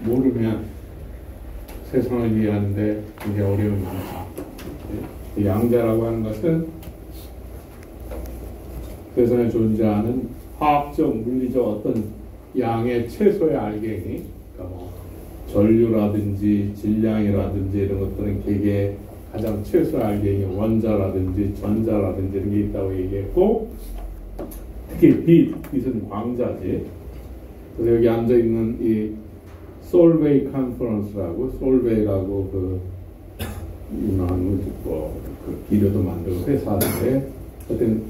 모르면 세상을 이해하는데 굉장히 어려움이 많다. 이 양자라고 하는 것은 세상에 존재하는 화학적, 물리적 어떤 양의 최소의 알갱이, 그러니까 뭐 전류라든지 질량이라든지 이런 것들은 개개의 가장 최소의 알갱이, 원자라든지 전자라든지 이런 게 있다고 얘기했고, 특히 빛은 광자지. 그래서 여기 앉아 있는 이 솔베이 컨퍼런스라고, 솔베이라고 그 유명한 그 기료도 만들고 회사인데, 하여튼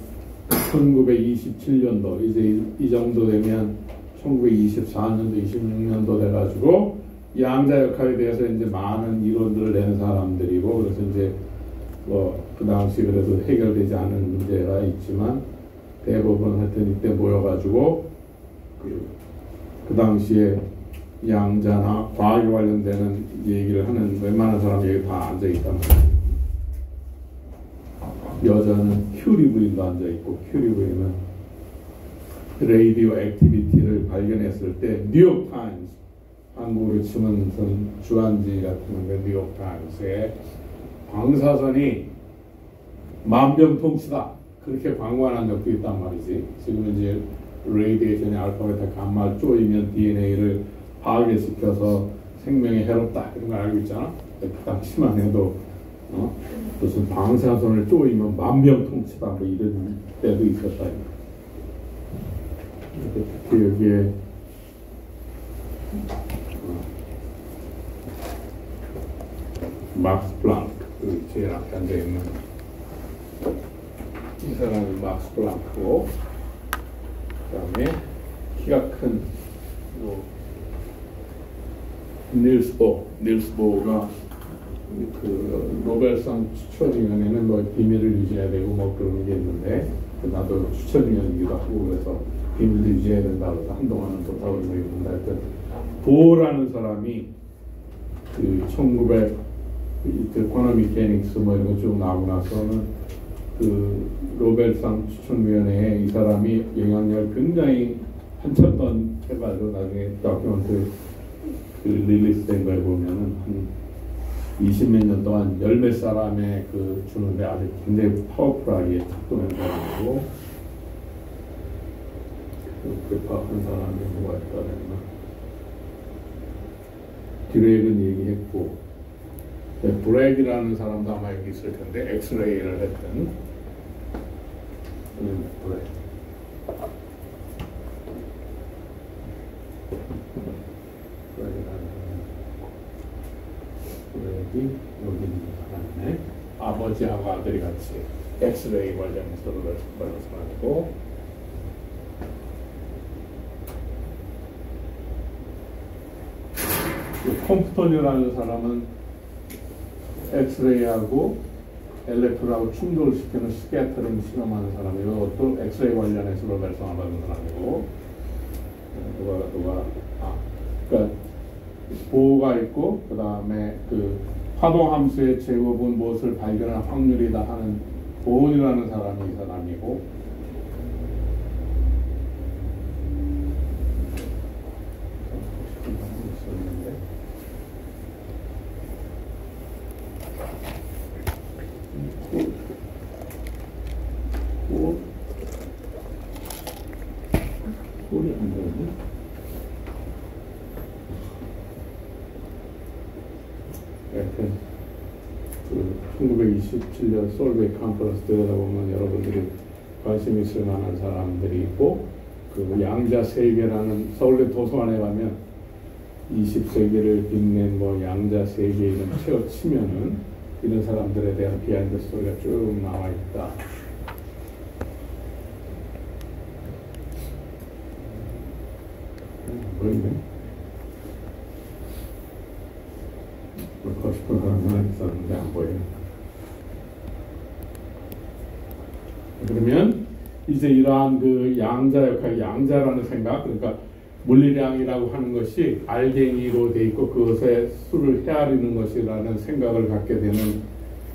1927년도 이제 이 정도 되면 1924년도, 26년도 돼가지고 양자 역할에 대해서 이제 많은 이론들을 내는 사람들이고, 그래서 이제 뭐 그 당시 그래도 해결되지 않은 문제가 있지만 대부분 하여튼 이때 모여가지고 그 당시에 양자나 과학에 관련되는 얘기를 하는 웬만한 사람이 여기 다 앉아있단 말이에요. 여자는 큐리 부인도 앉아있고, 큐리 부인은 레이디오 액티비티를 발견했을 때 뉴욕타임스, 한국으로 치면 무슨 주간지 같은 건데 뉴욕타임스에 방사선이 만병통치다 그렇게 광고한 적도 있단 말이지. 지금 이제 레이디에이션이 알파, 베타, 감마를 쪼이면 DNA를 파괴시켜서 생명에 해롭다 이런 걸 알고 있잖아. 그 당시만 해도 무슨 방사선을 쪼이면 만병통치다 뭐 이런 때도 있었다. 특히 여기에 막스 플랑크, 제일 앞에 앉아있는 이 사람이 막스 플랑크고, 그 다음에 키가 큰 닐스 보가 그 노벨상 추천위원회는 뭐 비밀을 유지해야 되고 뭐 그런 게 있는데, 나도 추천위원이기도 하고 그래서 비밀을 유지해야 된다고 해서 한동안은 좋다고 얘기했는데, 하여튼 보라는 사람이 그 1900 쿼넌 미케닉스 뭐 이런 거 쭉 나오고 나서는 그 노벨상 추천위원회에 이 사람이 영향력을 굉장히 한쳤던 해가지고 나중에 다큐멘터리 그 릴리스된 거에 보면은 한 20몇 년 동안 열몇 사람의 그 주는데 아주 굉장히 파워풀하게 작동해가지고 그 파워풀한 사람이 뭐가 있다 그랬나. 드레이는 얘기했고, 브렉이라는 사람도 아마 여기 있을 텐데 엑스레이를 했던 브렉. 브렉이 여기 있는 사람이네. 아버지하고 아들이 같이 엑스레이 관련해서 하고, 컴퓨터라는 사람은 엑스레이하고 엘렉트로하고 충돌시키는 스캐터링 실험하는 사람이고, 또 엑스레이 관련해서 노벨상을 받은 사람이고, 그러니까 보호가 있고, 그 다음에 그 파동함수의 제곱은 무엇을 발견할 확률이다 하는 보온이라는 사람이 이 사람이고, 소리 안 들었네. 하여튼 그 1927년 솔베이 컨퍼런스 들여다보면 여러분들이 관심 있을 만한 사람들이 있고, 그 양자 세계라는 서울대 도서관에 가면 20세기를 빛낸 뭐 양자 세계 이런 쳐 치면은 이런 사람들에 대한 비하인드 스토리가 쭉 나와 있다. 보이네. 먹고 싶은 사람 하나 있었는데 안 보이네. 그러면 이제 이러한 그 양자 역할, 양자라는 생각, 그러니까 물리량이라고 하는 것이 알갱이로 돼 있고 그것에 수를 헤아리는 것이라는 생각을 갖게 되는,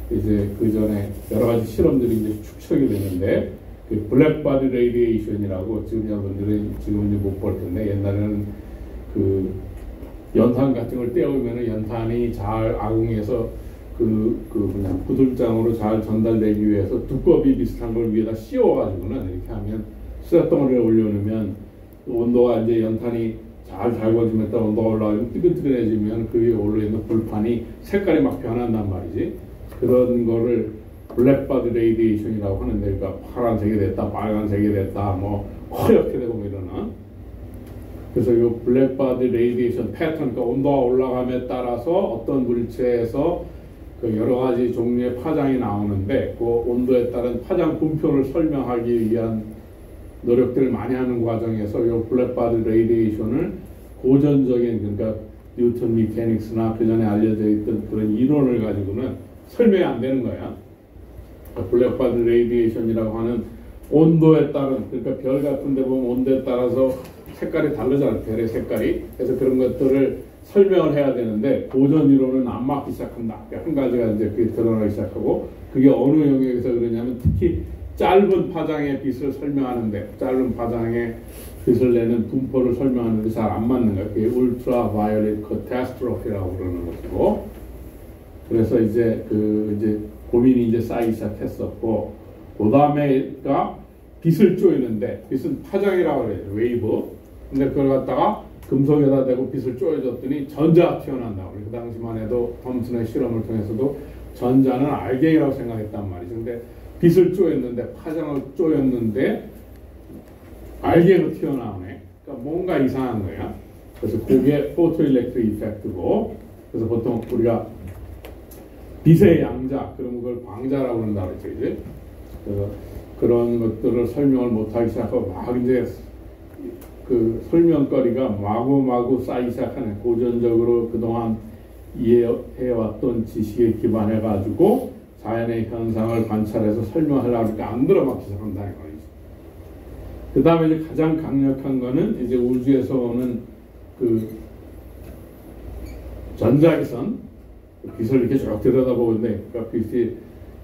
이제 그 전에 여러 가지 실험들이 이제 축적이 되는데, 그 블랙바디 레이디에이션이라고 지금 여러분들이 지금 이제 못 볼 텐데, 옛날에는 그 연탄 같은 걸 떼우면 연탄이 잘 아궁이에서 그냥 부들장으로 잘 전달되기 위해서 두꺼비 비슷한 걸 위에다 씌워가지고는 이렇게 하면 쇠덩어리를 올려놓으면 온도가 이제 연탄이 잘 달궈지면 또 온도가 올라가면 뜨끈뜨끈해지면 그 위에 올려있는 불판이 색깔이 막 변한단 말이지. 그런 거를 블랙바디 레이디에이션이라고 하는데, 그러니까 파란색이 됐다, 빨간색이 됐다, 뭐 허옇게 되고 뭐 이러나. 그래서 이 블랙바디 레이디에이션 패턴, 그러니까 온도가 올라감에 따라서 어떤 물체에서 그 여러 가지 종류의 파장이 나오는데, 그 온도에 따른 파장 분포를 설명하기 위한 노력들을 많이 하는 과정에서 이 블랙바디 레이디에이션을 고전적인, 그러니까 뉴턴 미케닉스나 그 전에 알려져 있던 그런 이론을 가지고는 설명이 안 되는 거야. 블랙바디 레이디에이션이라고 하는 온도에 따른, 그러니까 별 같은 데 보면 온도에 따라서 색깔이 다르잖아요. 별의 색깔이. 그래서 그런 것들을 설명을 해야 되는데 고전 이론은 안 맞기 시작한다. 한 가지가 이제 그게 드러나기 시작하고, 그게 어느 영역에서 그러냐면 특히 짧은 파장의 빛을 설명하는데, 짧은 파장의 빛을 내는 분포를 설명하는데 잘 안 맞는 거예요. 그게 울트라 바이올렛 카타스트로피라고 그러는 것이고, 그래서 이제 이제 고민이 이제 쌓이기 시작했었고, 그 다음에가 빛을 쪼이는데, 빛은 파장이라고 그래요. 웨이브. 근데 그걸 갖다가 금속에다 대고 빛을 쪼여줬더니 전자가 튀어나온다고. 그 당시만 해도 톰슨의 실험을 통해서도 전자는 알갱이라고 생각했단 말이죠. 근데 빛을 쪼였는데, 파장을 쪼였는데 알갱이로 튀어나오네. 그러니까 뭔가 이상한 거야. 그래서 그게 포토일렉트릭 이펙트고, 그래서 보통 우리가 빛의 양자, 그런 걸 광자라고 그런다고 그랬죠, 이제. 그래서 그런 것들을 설명을 못하기 시작하고, 막 이제 그 설명거리가 마구마구 쌓이기 시작하는, 고전적으로 그동안 이해해왔던 지식에 기반해가지고 자연의 현상을 관찰해서 설명하려고 하니까 안 들어맞기 시작한다는 거죠. 그 다음에 이제 가장 강력한 거는 이제 우주에서 오는 그 전자기선, 빛을 이렇게 쭉 들여다보는데, 그러니까 빛이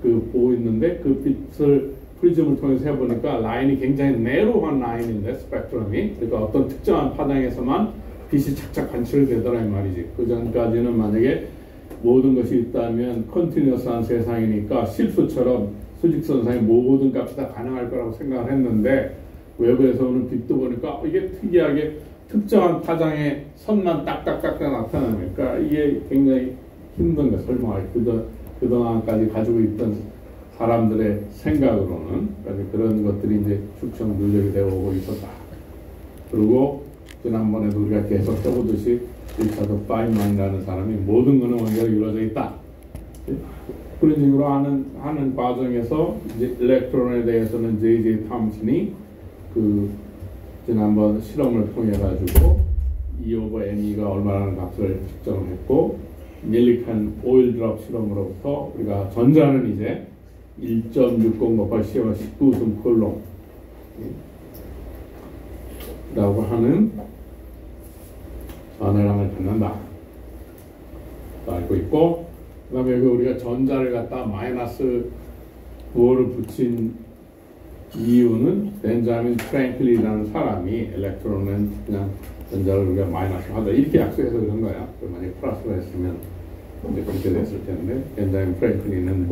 보고 있는데, 그 빛을 프리즘을 통해서 해보니까 라인이 굉장히 내로한 라인인데, 스펙트럼이. 그러니까 어떤 특정한 파장에서만 빛이 착착 관찰이 되더라 이 말이지. 그 전까지는 만약에 모든 것이 있다면 컨티뉴어스한 세상이니까 실수처럼 수직선상의 모든 값이 다 가능할 거라고 생각을 했는데, 외부에서 오는 빛도 보니까 이게 특이하게 특정한 파장의 선만 딱딱딱 나타나니까, 그러니까 이게 굉장히 힘든 거 설명하기. 그동안까지 가지고 있던 사람들의 생각으로는. 그러니까 그런 것들이 이제 축적 누적이 되어 오고 있었다. 그리고 지난번에도 우리가 계속 해보듯이 리차드 파인만이라는 사람이 모든 거는 원자로 이루어져 있다. 그런 식으로 하는 과정에서 이제 일렉트론에 대해서는 J.J. 탐슨이 지난번 실험을 통해 가지고 E/me가 얼마라는 값을 측정을 했고, 밀리칸 오일 드롭 실험으로부터 우리가 전자는 이제 1.60 곱하기 10의 19승 콜롬 라고 하는 반응을 갖는다 알고 있고, 그 다음에 여기 우리가 전자를 갖다 마이너스 9를 붙인 이유는 벤자민 프랭클린이라는 사람이 일렉트론은 그냥 전자를 우리가 마이너스 하다 이렇게 약속해서 그런 거야. 만약에 플러스로 했으면 이제 그렇게 됐을 텐데, 벤자민 프랭클린은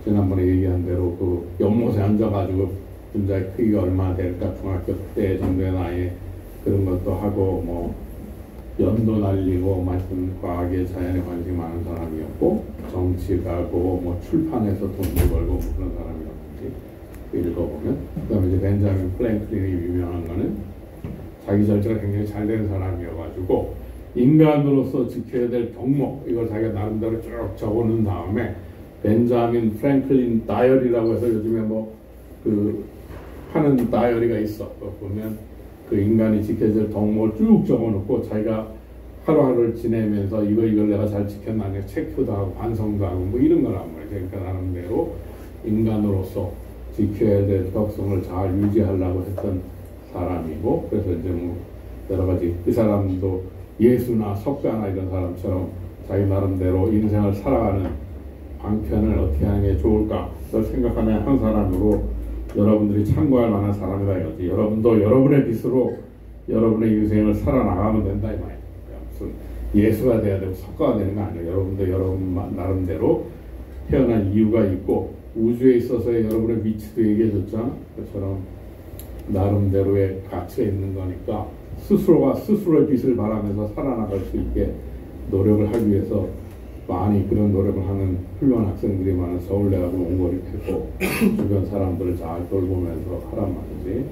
지난번에 얘기한 대로 연못에 앉아가지고 분자의 크기가 얼마나 될까 중학교 때 정도의 나이에 그런 것도 하고, 뭐 연도 날리고 말씀 과학에 자연에 관심이 많은 사람이었고, 정치 가고 뭐 출판에서 돈도 벌고 뭐 그런 사람이었는지 읽어보면. 그 다음에 이제 벤자민 프랭클린이 유명한 거는 자기 절제가 굉장히 잘 된 사람이어가지고 인간으로서 지켜야 될 덕목 이걸 자기가 나름대로 쭉 적어놓은 다음에 벤자민 프랭클린 다이어리라고 해서 요즘에 하는 다이어리가 있어. 보면 그 인간이 지켜야 될 덕목을 쭉 적어놓고 자기가 하루하루를 지내면서 이걸 내가 잘 지켰나 체크도 하고 반성도 하고 뭐 이런 거란 말이죠. 그러니까 나름대로 인간으로서 지켜야 될 덕성을 잘 유지하려고 했던 사람이고, 그래서 이제 뭐 여러 가지 그 사람도 예수나 석가나 이런 사람처럼 자기 나름대로 인생을 살아가는 방편을 어떻게 하는 게 좋을까 그걸 생각하는 한 사람으로 여러분들이 참고할 만한 사람이다 이거지. 여러분도 여러분의 빛으로 여러분의 인생을 살아나가면 된다 이 말이야. 무슨 예수가 돼야 되고 석가가 되는 거 아니에요. 여러분도 여러분 나름대로 태어난 이유가 있고 우주에 있어서의 여러분의 위치도 얘기해줬잖아. 그처럼 나름대로의 가치가 있는 거니까 스스로가 스스로의 빛을 발하면서 살아나갈 수 있게 노력을 하기 위해서 많이 그런 노력을 하는 훌륭한 학생들이 많은 서울대학을 옹골입했고 주변 사람들을 잘 돌보면서 하란 말이지.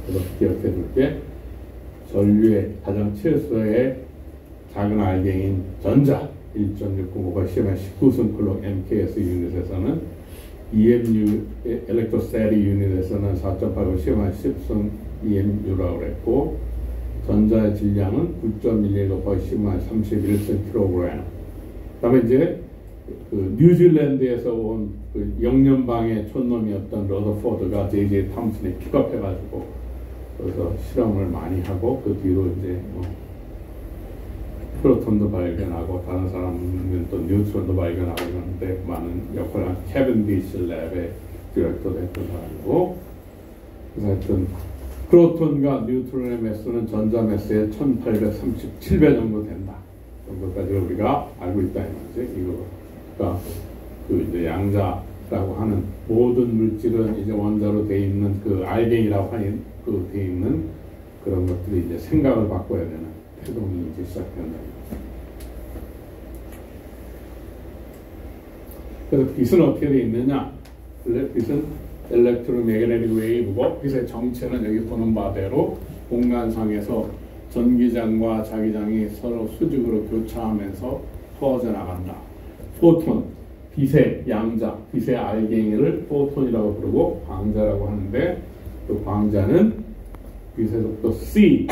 그래서 기억해 둘게. 전류의 가장 최소의 작은 알갱인 전자 1.695가 시험에 19승 클록 MKS 유닛에서는 EMU 엘렉트로스타틱 유닛에서는 4.8고 시험에 10승 EMU라고 그랬고 전자의 질량은 9.11가 시험에 31승 kg. 그다음에 이제 그 뉴질랜드에서 온 그 영연방의 촌놈이었던 러더포드가 J.J. 탐슨에 픽업해가지고 그래서 실험을 많이 하고 그 뒤로 이제 프로톤도 발견하고 다른 사람은 또 뉴트론도 발견하고 그러는데 많은 역할을 한 캐벤디시 랩의 디렉터도 했던 사람이고 그래서 하여튼 프로톤과 뉴트론의 매수는 전자 매수의 1837배 정도 된다. 정도까지 우리가 알고 있다 이 말이지. 이거가 그 이제 양자라고 하는 모든 물질은 이제 원자로 돼 있는 그 알갱이라고 하는 그 돼 있는 그런 것들이 이제 생각을 바꿔야 되는 태동이 이제 시작된다. 그래서 빛은 어떻게 돼 있느냐? 빛은 엘렉트로매그네틱 웨이브고 빛의 정체는 여기 보는 바대로 공간상에서 전기장과 자기장이 서로 수직으로 교차하면서 퍼져나간다. 포톤, 빛의 양자, 빛의 알갱이를 포톤이라고 부르고 광자라고 하는데 그 광자는 빛의 속도 C,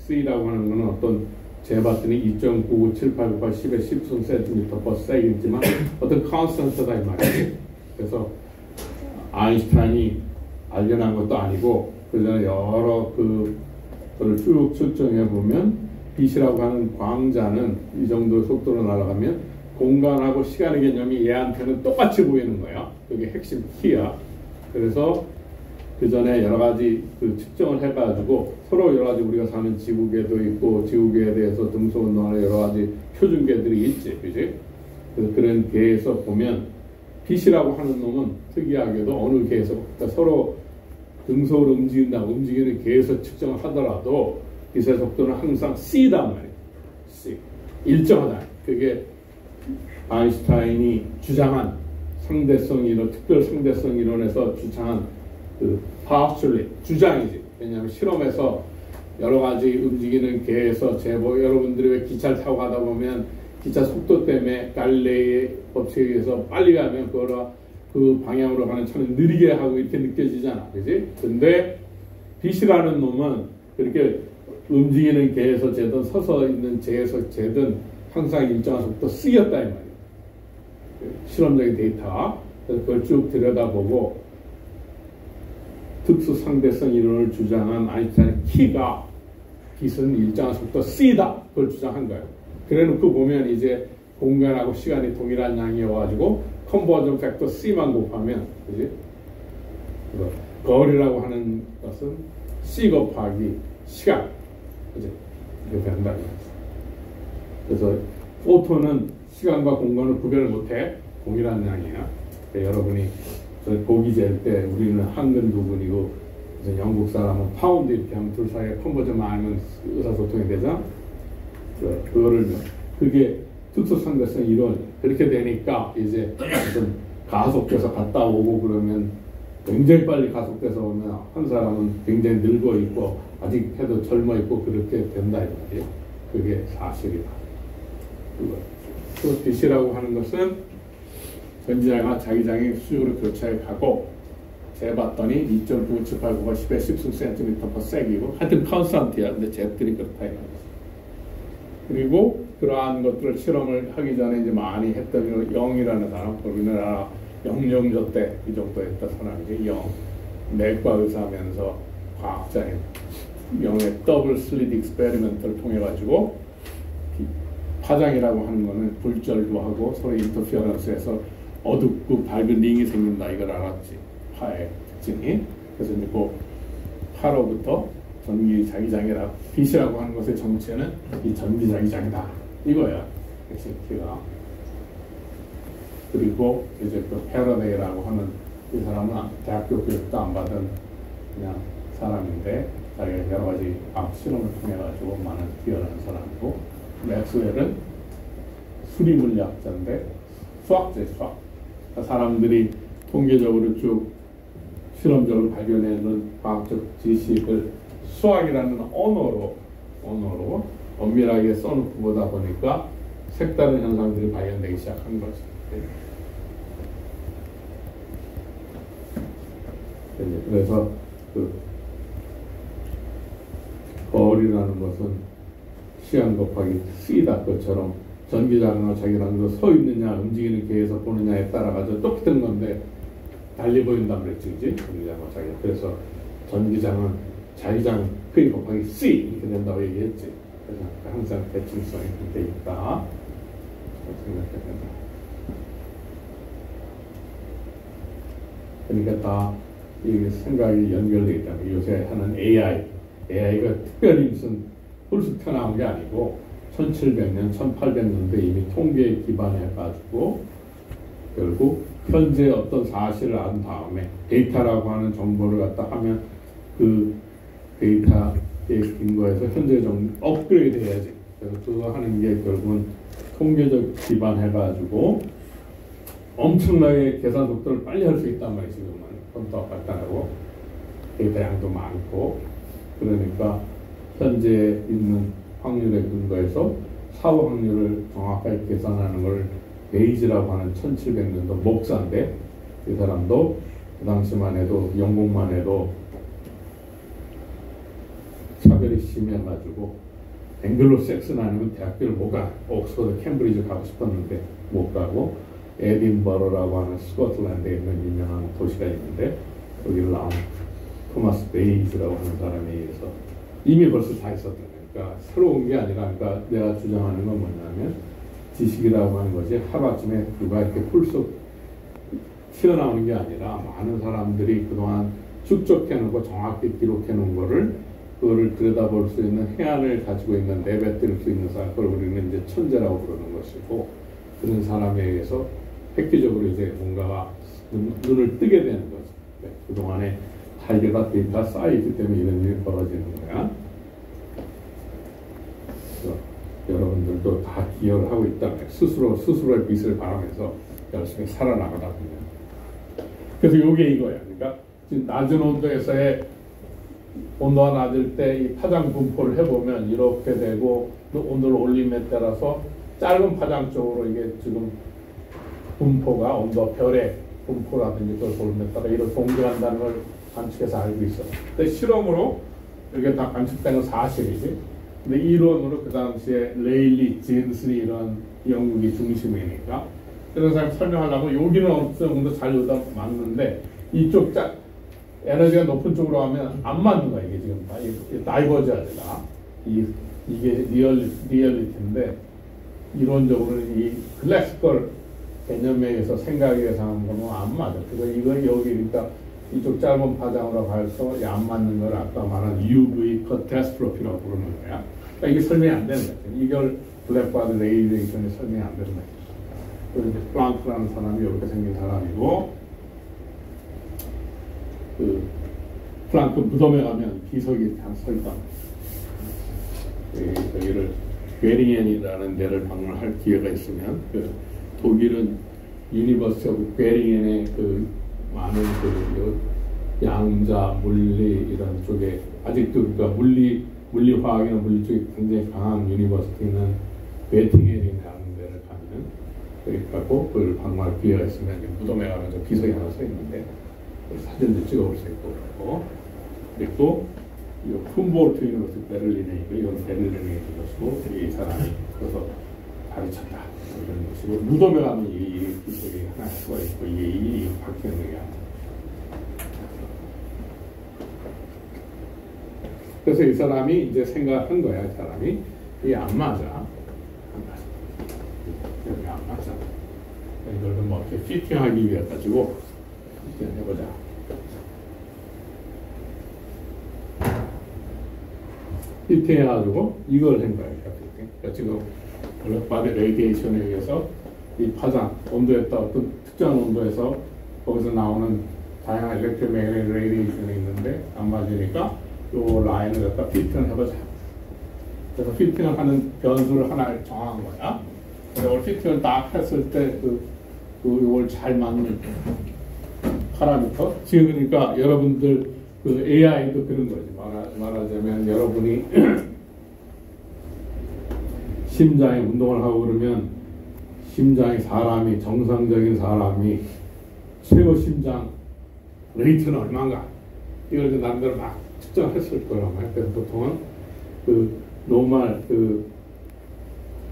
C라고 하는 것은 어떤 재봤더니 2.99789 10의 10승 cm per sec이지만 어떤 컨스턴트다 이 말이에요. 그래서 아인슈타인이 알려낸 것도 아니고 그전에 여러 그걸 쭉 측정해 보면 빛이라고 하는 광자는 이 정도 속도로 날아가면 공간하고 시간의 개념이 얘한테는 똑같이 보이는 거야. 그게 핵심 키야. 그래서 그 전에 여러 가지 그 측정을 해가지고 서로 여러 가지 우리가 사는 지구계도 있고 지구계에 대해서 등소운동하는 여러 가지 표준계들이 있지, 그지? 그래서 그런 계에서 보면 빛이라고 하는 놈은 특이하게도 어느 계에서 그러니까 서로 등소를 움직이는 계에서 측정을 하더라도 빛의 속도는 항상 C단 말이에요. C. 일정하다. 그게 아인슈타인이 주장한 상대성 이론, 특별 상대성 이론에서 주장한 그 파스츄레 주장이지. 왜냐하면 실험에서 여러 가지 움직이는 계에서 여러분들이 왜 기차를 타고 가다 보면 기차 속도 때문에 갈릴레이의 법칙에 의해서 빨리 가면 그 방향으로 가는 차는 느리게 하고 이렇게 느껴지잖아. 그지? 근데 빛이라는 놈은 그렇게 움직이는 계에서 재든 서서 있는 재에서 재든 항상 일정한 속도 C였다 이 말이에요. 실험적인 데이터. 그래서 그걸 쭉 들여다보고 특수 상대성 이론을 주장한 아인슈타인의 키가 빛은 일정한 속도 C다. 그걸 주장한 거예요. 그래놓고 보면 이제 공간하고 시간이 동일한 양이어가지고 컨버전 팩터 C만 곱하면, 그지? 거리라고 하는 것은 C 곱하기 시간, 그지? 이렇게 된다. 그래서 포톤은 시간과 공간을 구별을 못해. 동일한 양이야. 여러분이 고기 잴 때 우리는 한근 부분이고 영국 사람은 파운드 이렇게 하면 둘 사이에 컨버전만 하면 의사소통이 되잖아. 그게 특수상대성 이론 그렇게 되니까 이제 무슨 가속돼서 갔다 오고 그러면 굉장히 빨리 가속돼서 오면 한 사람은 굉장히 늙어 있고 아직 해도 젊어 있고 그렇게 된다 이거예요. 그게 사실이다. 그 빛이라고 하는 것은 전지장과 자기장이 수직으로 교차해 가고 재봤더니 2.9789가 10의 10승 cm per sec이고 하여튼 컨스턴트야. 근데 잽들이 그렇다 이거예요. 그리고 그러한 것들을 실험을 하기 전에 이제 많이 했던 영이라는 사람, 우리나라 영영조 때 이 정도 했던 사람이지. 영, 내과 의사하면서 과학자인 영의 더블 슬릿 익스페리먼트를 통해 가지고 파장이라고 하는 거는 불절도 하고 서로 인터피어런스해서 어둡고 밝은 링이 생긴다 이걸 알았지. 파의 특징이. 그래서 이제 그 파로부터 전기자기장이라 빛이라고 하는 것의 정체는 이 전기자기장이다 이거야 엑시트가. 그리고 이제 그 패러데이라고 하는 이 사람은 대학교 교육도 안 받은 그냥 사람인데 자기가 여러 가지 실험을 통해 가지고 많은 뛰어난 사람이고, 맥스웰은 수리물리학자인데 수학. 사람들이 통계적으로 쭉 실험적으로 발견해낸 과학적 지식을 수학이라는 언어로 엄밀하게 써놓고 보다 보니까 색다른 현상들이 발견되기 시작한 거죠. 그래서 그 거리라는 것은 시간 곱하기 C다 것처럼 전기장이나 자기랑 서 있느냐 움직이는 개에서 보느냐에 따라 가지고 똑같은 건데 달리 보인다고 그랬지, 그지? 전기장과 자기. 그래서 전기장은 자기장 V 곱하기 C 이렇게 된다고 얘기했지. 그래서 항상 대칭성이 그렇게 있다 생각해야 된다. 그러니까 다 이 생각이 연결되어 있다면 요새 하는 AI가 특별히 무슨 홀수 튀어나온 게 아니고 1700년, 1800년대 이미 통계에 기반해가지고 결국 현재 어떤 사실을 안 다음에 데이터라고 하는 정보를 갖다 하면 그 데이터에 근거해서 현재 좀 업그레이드 해야지. 그래서 그거 하는 게 결국은 통계적 기반해가지고 엄청나게 계산 속도를 빨리 할 수 있단 말이지. 지금은 컴퓨터가 발달하고 데이터 양도 많고, 그러니까 현재 있는 확률에 근거해서 사후 확률을 정확하게 계산하는 걸 베이지라고 하는 1700년도 목사인데, 이 사람도 그 당시만 해도 영국만 해도 차별이 심해가지고 앵글로 섹슨 아니면 대학교를 못 가. 옥스퍼드, 캠브리지 가고 싶었는데 못 가고 에딘버러라고 하는 스코틀랜드에 있는 유명한 도시가 있는데 거기를 나온 토마스 베이즈라고 하는 사람에 의해서 이미 벌써 다 있었던 거예요. 그러니까 새로운 게 아니라, 그러니까 내가 주장하는 건 뭐냐면 지식이라고 하는 것이 하루아침에 누가 이렇게 훌쩍 튀어나오는 게 아니라 많은 사람들이 그동안 축적해놓고 정확히 기록해놓은 거를 그거를 들여다볼 수 있는 해안을 가지고 있는, 내뱉을 수 있는 사람, 그걸 우리는 이제 천재라고 부르는 것이고, 그런 사람에 의해서 획기적으로 이제 뭔가가 눈을 뜨게 되는 거죠. 네, 그동안에 달걀과 데이터가 쌓여있기 때문에 이런 일이 벌어지는 거야. 그래서 여러분들도 다 기여를 하고 있다. 스스로의 빛을 발하면서 열심히 살아나가다 보면. 그래서 이게 이거야. 그러니까 지금 낮은 온도에서의 온도가 낮을 때 이 파장 분포를 해보면 이렇게 되고, 온도를 올림에 따라서 짧은 파장 쪽으로 이게 지금 분포가 온도 별의 분포라든지 그걸 볼에 따라 이렇게 동결한다는 걸 관측해서 알고 있어. 근데 실험으로 이게 다 관측되는 사실이지. 근데 이론으로 그 당시에 레일리, 진슬이 이런 영국이 중심이니까 그런 사람 설명하려면 여기는 어느 정도 잘 여기다 맞는데 이쪽 에너지가 높은 쪽으로 가면 안 맞는 거야. 이게 지금 이게 다이버저지다. 이게 리얼리티인데 이론적으로는 이 클래시컬 개념에 의해서 생각에 의해서 하는 거는 안 맞아. 그래서 이거 여기 그러니까 이쪽 짧은 파장으로 가서 안 맞는 걸 아까 말한 UV 카타스트로피라고 부르는 거야. 그러니까 이게 설명이 안 되는 거야. 이걸 블랙바드 레이레이션이 설명이 안 되는 거야. 그리고 이제 플랑크라는 사람이 이렇게 생긴 사람이고, 그 플랑크 무덤에 가면 비석이 다 서 있다. 여기를 괴링엔이라는 데를 방문할 기회가 있으면, 그 독일은 유니버시티 오브 괴링엔의 그 많은 그 양자 물리 이런 쪽에 아직도 그러니까 물리화학이나 물리 쪽에 굉장히 강한 유니버시티는 괴팅엔이라는 데를 가면 거기 가고 그걸 방문할 기회가 있으면 무덤에 가면 저 비석이 하나 서 있는데 사진도 찍어볼 수 있고 그러고, 그리고 이 훔볼트 유니버시티 베를린에 있고 이건 베를린에 있는 것이고 이 사람이 그래서 가르쳤다 이런 것이고, 무덤에 가면 이 비석이 하나 서 있고 이게 바뀌는 거야. 그래서 이 사람이 이제 생각한 거야. 이 사람이 이게 안 맞아. 여기 안 맞아. 이걸 뭐 이렇게 피팅하기 위해 가지고 해보자. 피팅해가지고 이걸 한 거예요. 그러니까 지금 바디 레디에이션에 의해서 이 파장 온도에 따라 어떤 특정한 온도에서 거기서 나오는 다양한 일렉트로매그네틱 레디에이션이 있는데 안 맞으니까 요 라인을 갖다 피팅을 해보자. 그래서 피팅을 하는 변수를 하나 정한 거야. 그래서 이걸 피팅을 딱 했을 때 이걸 잘 맞는 파라미터. 지금 그러니까 여러분들 그 AI도 그런 거지. 말하자면 여러분이 심장이 운동을 하고 그러면 심장이 사람이 정상적인 사람이 최고 심장 레이트는 얼마인가 이걸 나름대로 막 측정했을 거란 말이에요. 그래서 보통은 그 노멀 그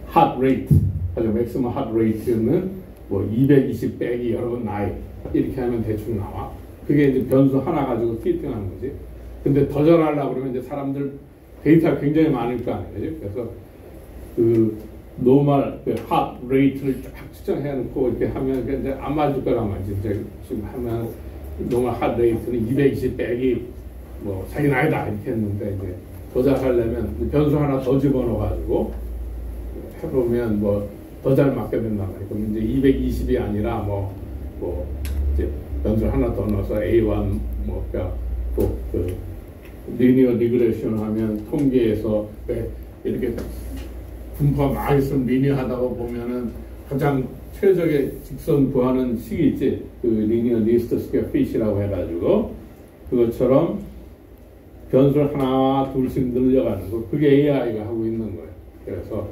핫 레이트 아주 맥시멈 핫 레이트는 뭐 220 빼기 여러분 나이 이렇게 하면 대충 나와. 그게 이제 변수 하나 가지고 피팅하는 거지. 근데 더 잘하려고 그러면 이제 사람들 데이터가 굉장히 많을 거 아니에요. 그래서 그 노멀 그 핫 레이트를 쫙 측정해 놓고 이렇게 하면 이제 안 맞을 거란 말이지. 이제 지금 하면 노멀 핫 레이트는 220 빼기 뭐 자기 나이다 이렇게 했는데 이제 더 잘하려면 변수 하나 더 집어넣어 가지고 해보면 뭐 더 잘 맞게 된단 말이에요. 그럼 이제 220이 아니라 뭐 이제 변수 하나 더 넣어서 A1 뭐 그러니까 그 리니어 리그레션 하면 통계에서 이렇게 분포가 많이 있으면 리니어하다가 보면은 가장 최적의 직선 구하는 식이 있지. 그 리니어 리스트 스퀘어 핏이라고 해가지고 그것처럼 변수를 하나 둘씩 늘려가는 거. 그게 AI가 하고 있는 거예요. 그래서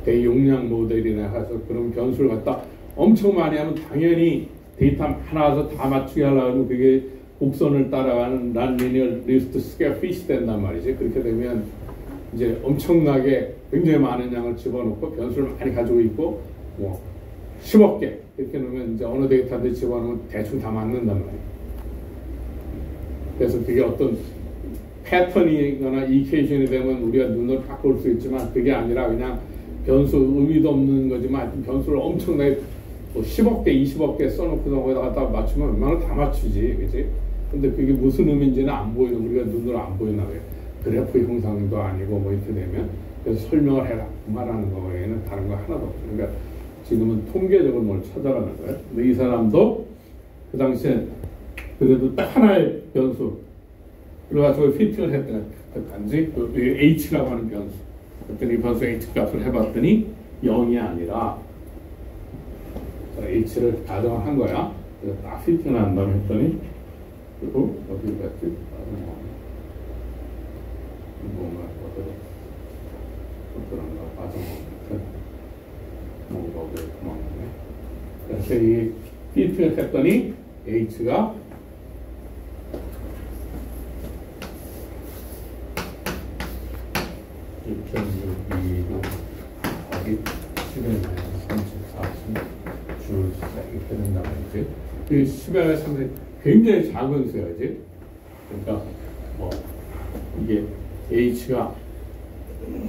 대용량 모델이나 해서 그런 변수를 갖다 엄청 많이 하면 당연히 데이터 하나에서 다 맞추게 하려면 그게 곡선을 따라가는 난-리니어 리스트 스퀘어 핏이 된단 말이지. 그렇게 되면 이제 엄청나게 굉장히 많은 양을 집어넣고 변수를 많이 가지고 있고 뭐 10억 개 이렇게 놓으면 이제 어느 데이터한테 집어넣으면 대충 다 맞는단 말이에요. 그래서 그게 어떤 패턴이거나 이케이션이 되면 우리가 눈으로 딱 볼 수 있지만 그게 아니라 그냥 변수 의미도 없는 거지만 하여튼 변수를 엄청나게 뭐 10억 개, 20억 개 써놓고 거기다 갖다 맞추면 얼마나 다 맞추지, 그치? 근데 그게 무슨 의미인지는 안 보이는, 우리가 눈으로 안 보이나 봐요. 그래프 형상도 아니고 뭐 이렇게 되면. 그래서 설명을 해라. 그 말하는 거에는 다른 거 하나도 없어요. 그러니까 지금은 통계적으로 뭘 찾아가는 거예요. 근데 이 사람도 그 당시에 그래도 딱 하나의 변수, 그래가지고 피팅을 했더니 단지 그 H라고 하는 변수. 그랬더니 변수 H 값을 해봤더니 0이 아니라 H를 가정을 한 거야. 그래서 딱 피팅을 한 다음에 했더니 그리고 어디 갔지? 뭔가 어떠란가 빠져나오니까 뭔가 왜 도망가네. 그래서 이 피팅을 했더니 H가 1.625 더하기 10의 34승 줄 이렇게 된다고 했지. 이 10의 30 굉장히 작은 수야지. 그러니까 뭐 이게 H가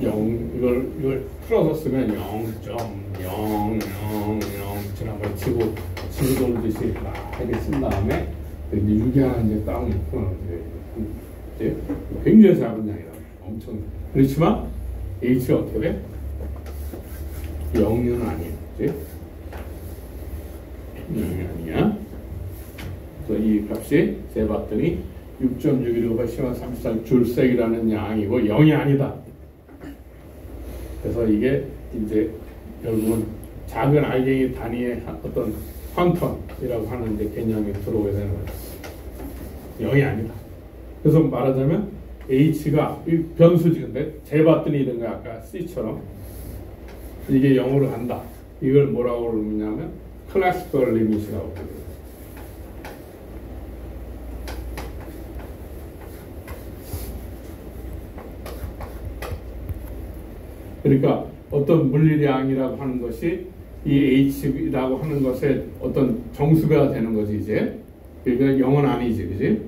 0 이걸 풀어서 쓰면 0.000 지난번에 지구 돌듯이 이렇게 쓴 다음에 이제 6이 하나 이제 다운을 풀어놓은 굉장히 작은 양이라 엄청. 그렇지만 H가 어떻게 돼? 0은 아니에요. 그치? 0이 아니야. 그래서 이 값이 재봤더니 6.615가 10만 34 줄색이라는 양이고 0이 아니다. 그래서 이게 이제 결국은 작은 알갱이 단위의 어떤 퀀텀이라고 하는 이제 개념이 들어오게 되는 거예요. 0이 아니다. 그래서 말하자면 H가 변수지. 근데 재봤더니 이런 거야. 아까 C처럼 이게 0으로 간다. 이걸 뭐라고 그러냐면 클래시컬 리밋이라고 그래요. 그러니까 어떤 물리량이라고 하는 것이 이 H라고 하는 것에 어떤 정수가 되는 거지 이제. 그러니까 0은 아니지, 그지?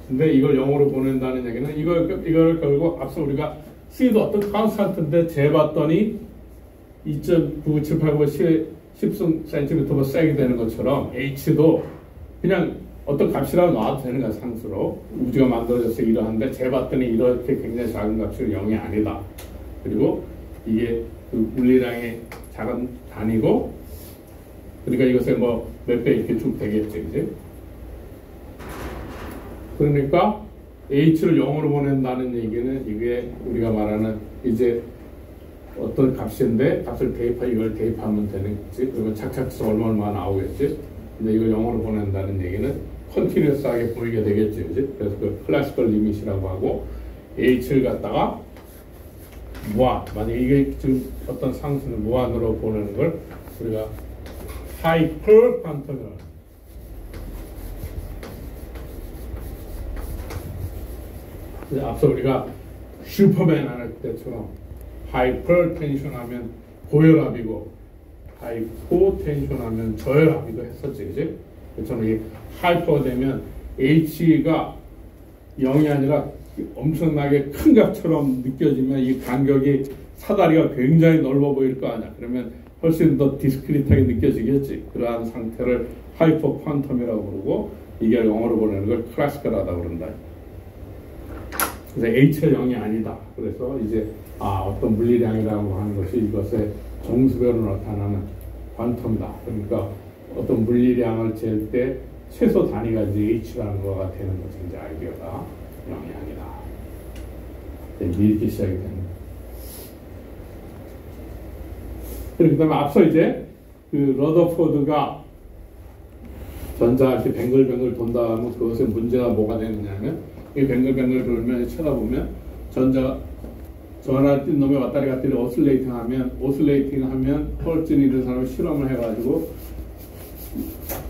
근데 이걸 0으로 보낸다는 얘기는 이걸 걸고 앞서 우리가 C도 어떤 컨스탄트인데 재봤더니 2.978고 10cm 세게 되는 것처럼 H도 그냥 어떤 값이라고 놔도 되는 거야, 상수로. 우주가 만들어져서 이러한데 재봤더니 이렇게 굉장히 작은 값이 0이 아니다. 그리고 이게 그 물리량의 작은 단위고, 그러니까 이것에 뭐 몇 배 이렇게 쭉 되겠죠, 이제. 그러니까 h를 0으로 보낸다는 얘기는 이게 우리가 말하는 이제 어떤 값인데 값을 이걸 대입하면 되는 거지. 그러면 착착해서 얼마 나오겠지. 근데 이걸 0으로 보낸다는 얘기는 컨티뉴어스하게 보이게 되겠지, 그지? 그래서 그 클래시컬 리밋이라고 하고 h를 갖다가 무한, 만약에 이게 지금 어떤 상수는 무한으로 보내는 걸 우리가 하이퍼 퀀텀이라고. 앞서 우리가 슈퍼맨 안 할 때처럼 하이퍼 텐션 하면 고혈압이고 하이포 텐션 하면 저혈압이고 했었지, 그지? 그렇잖아. 이 하이퍼 되면 h가 0이 아니라 엄청나게 큰 값처럼 느껴지면 이 간격이 사다리가 굉장히 넓어 보일 거 아니야. 그러면 훨씬 더 디스크리트하게 느껴지겠지. 그러한 상태를 하이퍼 퀀텀이라고 부르고 이게 영어로 보내는 걸 클래시컬하다고 그런다. 그래서 h가 0이 아니다. 그래서 이제 어떤 물리량이라고 하는 것이 이것의 정수별로 나타나는 퀀텀이다. 그러니까 어떤 물리량을 잴 때 최소 단위가 이제 h라는 거가 되는 것이 이제 아이디어가 0이 아니다. 이렇게 시작이 되는 거예요. 그 다음에 앞서 이제 그 러더포드가 전자 이렇게 뱅글뱅글 돈다 하면 그것의 문제가 뭐가 되느냐면 이 뱅글뱅글 돌면 쳐다보면 전자가 전화 뛴 놈이 왔다리 갔다리 오슬레이팅 하면 펄진이 있는 사람이 실험을 해가지고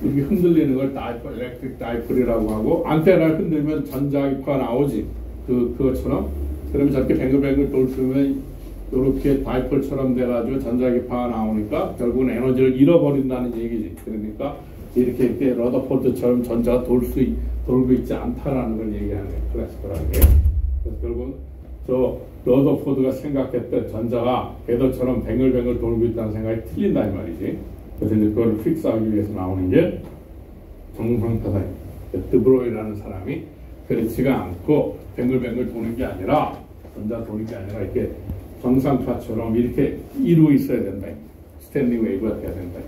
이렇게 흔들리는 걸 일렉트릭 다이폴이라고 하고 안테나를 흔들면 전자기파가 나오지. 그것처럼 그러면 저렇게 뱅글뱅글 돌면 이렇게 다이폴처럼 돼가지고 전자기파가 나오니까 결국은 에너지를 잃어버린다는 얘기지. 그러니까 이렇게 러더포드처럼 전자가 돌고 있지 않다라는 걸 얘기하는 거예요. 클래시컬하게. 그래서 결국은 저 러더포드가 생각했던 전자가 궤도처럼 뱅글뱅글 돌고 있다는 생각이 틀린다 이 말이지. 그래서 이제 그걸 픽스하기 위해서 나오는 게 정상타사 드브로이라는 사람이 그렇지가 않고 뱅글뱅글 도는 게 아니라 전자 도는 게 아니라 이렇게 정상파처럼 이렇게 이루어 있어야 된다. 스탠딩 웨이브가 돼야 된다.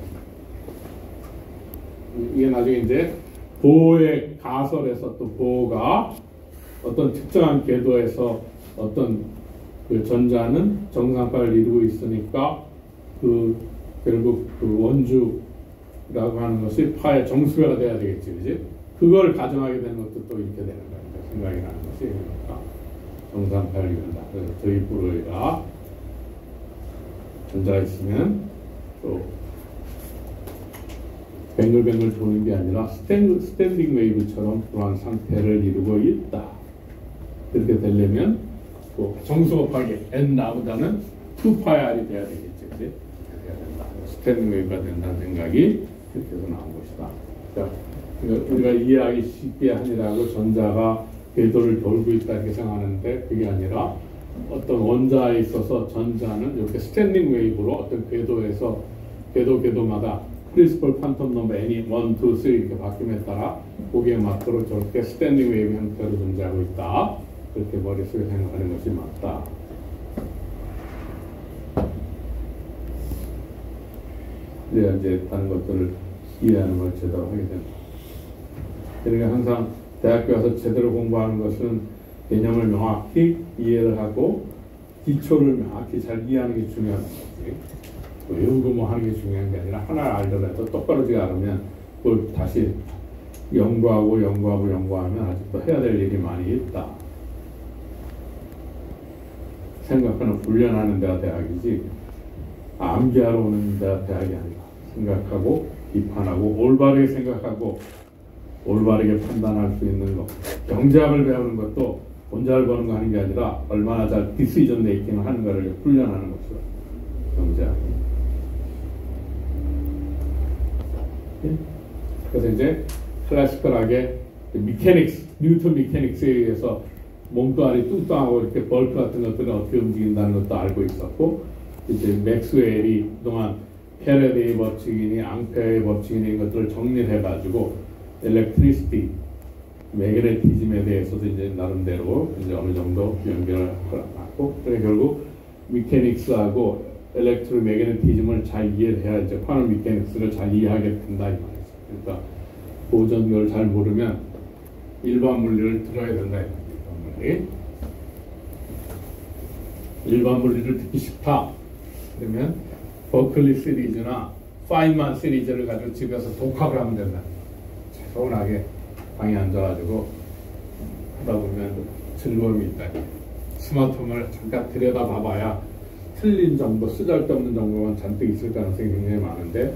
이게 나중에 이제 보호의 가설에서 또 보호가 어떤 특정한 궤도에서 어떤 그 전자는 정상파를 이루고 있으니까 결국 그 원주라고 하는 것이 파의 정수가 돼야 되겠지, 그지? 그걸 가정하게 되는 것도 또 이렇게 되는 거니까 생각이 나는 것이 그러니까 정상파를 이룬다. 그래서 저희 브로이가 전자가 있으면 또 뱅글뱅글 도는 게 아니라 스탠딩 웨이브처럼 그러한 상태를 이루고 있다. 그렇게 되려면 또 정수 곱하기 n 나보다는 2파이r이 돼야 되겠지, 그지? 돼야 된다. 스탠딩 웨이브가 된다는 생각이 그렇게 해서 나온 것이다. 그러니까 우리가 이해하기 쉽게 하느라고 전자가 궤도를 돌고 있다 이렇게 생각하는데 그게 아니라 어떤 원자에 있어서 전자는 이렇게 스탠딩 웨이브로 어떤 궤도에서 궤도마다 프린시플 퀀텀 넘버 n이 1, 2, 3 이렇게 바뀜에 따라 거기에 맞도록 저렇게 스탠딩 웨이브 형태로 존재하고 있다. 그렇게 머릿속에 생각하는 것이 맞다. 그래야 이제 다른 것들을 이해하는 걸 제대로 하게 됩니다. 그러니까 항상 대학교 와서 제대로 공부하는 것은 개념을 명확히 이해를 하고 기초를 명확히 잘 이해하는 게 중요한 거지. 외우고 뭐 하는 게 중요한 게 아니라 하나를 알더라도 똑바로 지가 않으면 그걸 다시 연구하면 아직도 해야 될 일이 많이 있다. 생각하는 훈련하는 데가 대학이지 암기하러 오는 데가 대학이 아니다. 생각하고 비판하고 올바르게 생각하고 올바르게 판단할 수 있는 것. 경제학을 배우는 것도 혼자 보는 거 하는 게 아니라 얼마나 잘 디시전 메이킹을 하는 거를 훈련하는 것이다. 경제학이. 그래서 이제 클래시컬하게 뉴턴 미케닉스에 의해서 몸뚱아리 뚱뚱하고 이렇게 벌크 같은 것들은 어떻게 움직인다는 것도 알고 있었고, 이제 맥스웰이 그동안 패러데이 법칙이니 앙페어의 법칙이니 이런 것들을 정리를 해가지고 electricity, 매그네티즘에 대해서도 이제 나름대로 이제 어느 정도 연결을 하고, 그래 결국 미케닉스하고 엘렉트로매그네티즘을 잘 이해를 해야 이제 쿼넌 미케닉스를 잘 이해하게 된다 이 말이죠. 그러니까 고전을 잘 모르면 일반 물리를 들어야 된다 이 말이죠. 일반 물리를 듣기 싫다. 그러면 버클리 시리즈나 파인만 시리즈를 가지고 집에서 독학을 하면 된다. 차분하게 방에 앉아가지고 하다 보면 즐거움이 있다. 스마트폰을 잠깐 들여다봐봐야 틀린 정보, 쓰잘데없는 정보만 잔뜩 있을 가능성이 굉장히 많은데